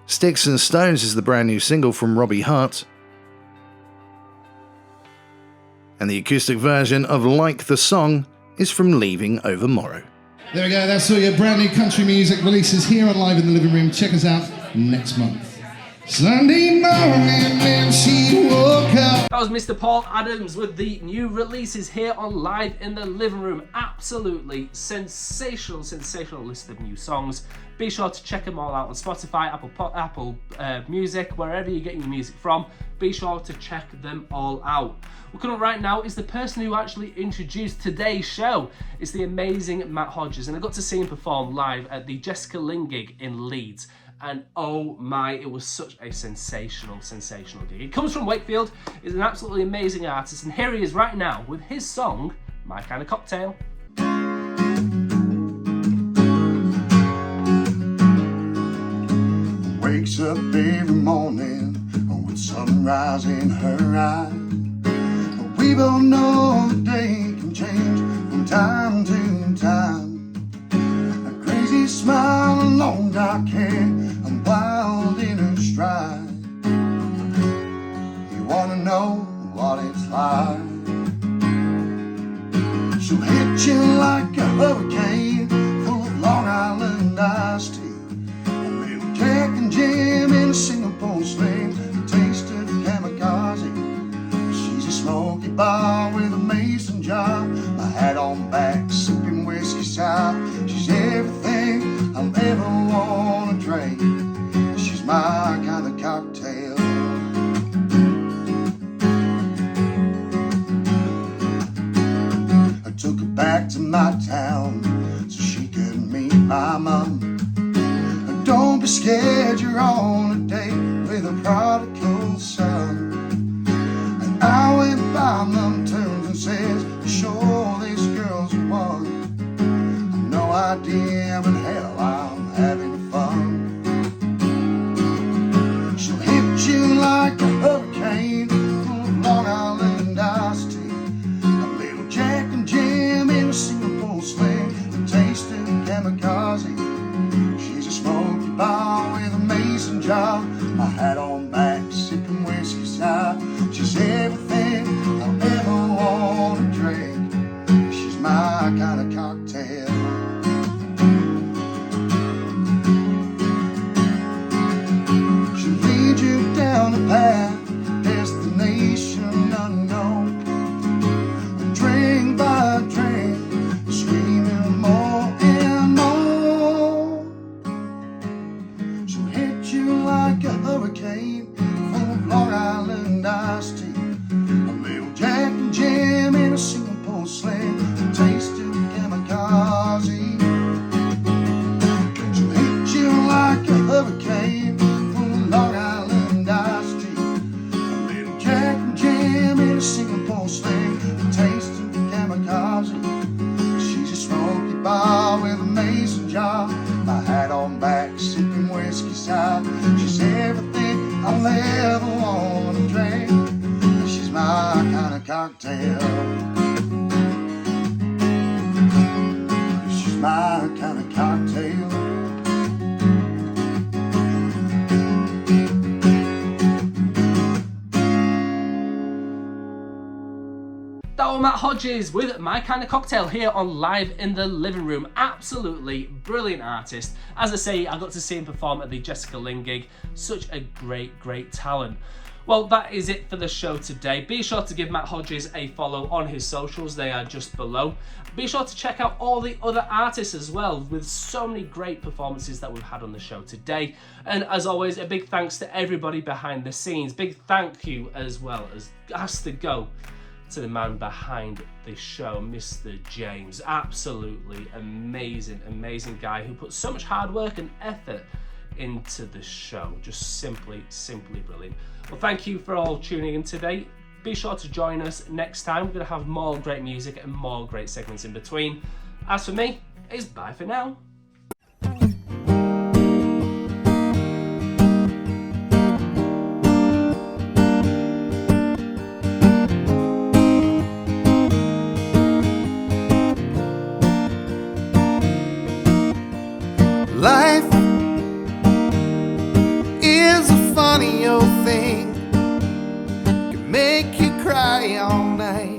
Sticks and Stones is the brand new single from Robbie Hart. And the acoustic version of Like the Song is from Leaving Over Morrow. There we go, that's all your brand new country music releases here on Live in the Living Room. Check us out next month. Sunday morning when she woke up. That was Mr. Paul Adams with the new releases here on Live in the Living Room. Absolutely sensational list of new songs. Be sure to check them all out on Spotify, Apple Music, wherever you get your music from. Be sure to check them all out. What coming up right now is the person who actually introduced today's show. It's the amazing Matt Hodges, and I got to see him perform live at the Jessica Lynn gig in Leeds. And oh my, it was such a sensational gig. He comes from Wakefield, is an absolutely amazing artist, and here he is right now with his song, My Kind of Cocktail. Wakes up every morning with sunrise in her eyes. We both know the day can change from time to time. A crazy smile, a long dark hair, and wild in her stride. You wanna know what it's like? She'll hit you like a hurricane, full of Long Island iced tea. A little Jack and Jim in a Singapore sling, a taste of kamikaze. She's a smoky bar with a mason jar, my hat on back, sipping whiskey sour. She's everything I'll ever wanna drink. She's my kind of cocktail. I took her back to my town so she could meet my mom. Don't be scared, you're on a date with a prodigal son. And I went by mom turns and says, sure this girl's one. No idea, but hell, I'm having fun. She'll hit you like a hurricane, full of Long Island iced tea. A little Jack and Jim in a Singapore sling, a taste of kamikaze. She's a smoky bar with a mason jar, my hat on back, sipping whiskey sour. She's everything I'll ever want to drink. She's my kind of cocktail. She'll lead you down a path, destination unknown. Drink by drink, screaming more and more. She'll hit you like a hurricane, full of Long Island iced tea. A little Jack and Jim in a Singapore sling, a taste of kamikaze. She'll hit you like a hurricane, full of Long Island iced tea. A little Jack and Jim in a Singapore cocktail. She's my kind of cocktail. That was Matt Hodges with My Kind of Cocktail here on Live in the Living Room. Absolutely brilliant artist. As I say, I got to see him perform at the Jessica Lynn gig. Such a great talent. Well, that is it for the show today. Be sure to give Matt Hodges a follow on his socials. They are just below. Be sure to check out all the other artists as well, with so many great performances that we've had on the show today. And as always, a big thanks to everybody behind the scenes. Big thank you as well as has to go to the man behind the show, Mr. James. Absolutely amazing guy who puts so much hard work and effort into the show. Just simply brilliant. Well, thank you for all tuning in today. Be sure to join us next time. We're going to have more great music and more great segments in between. As for me, it's bye for now. Life is a funny old thing, can make you cry all night.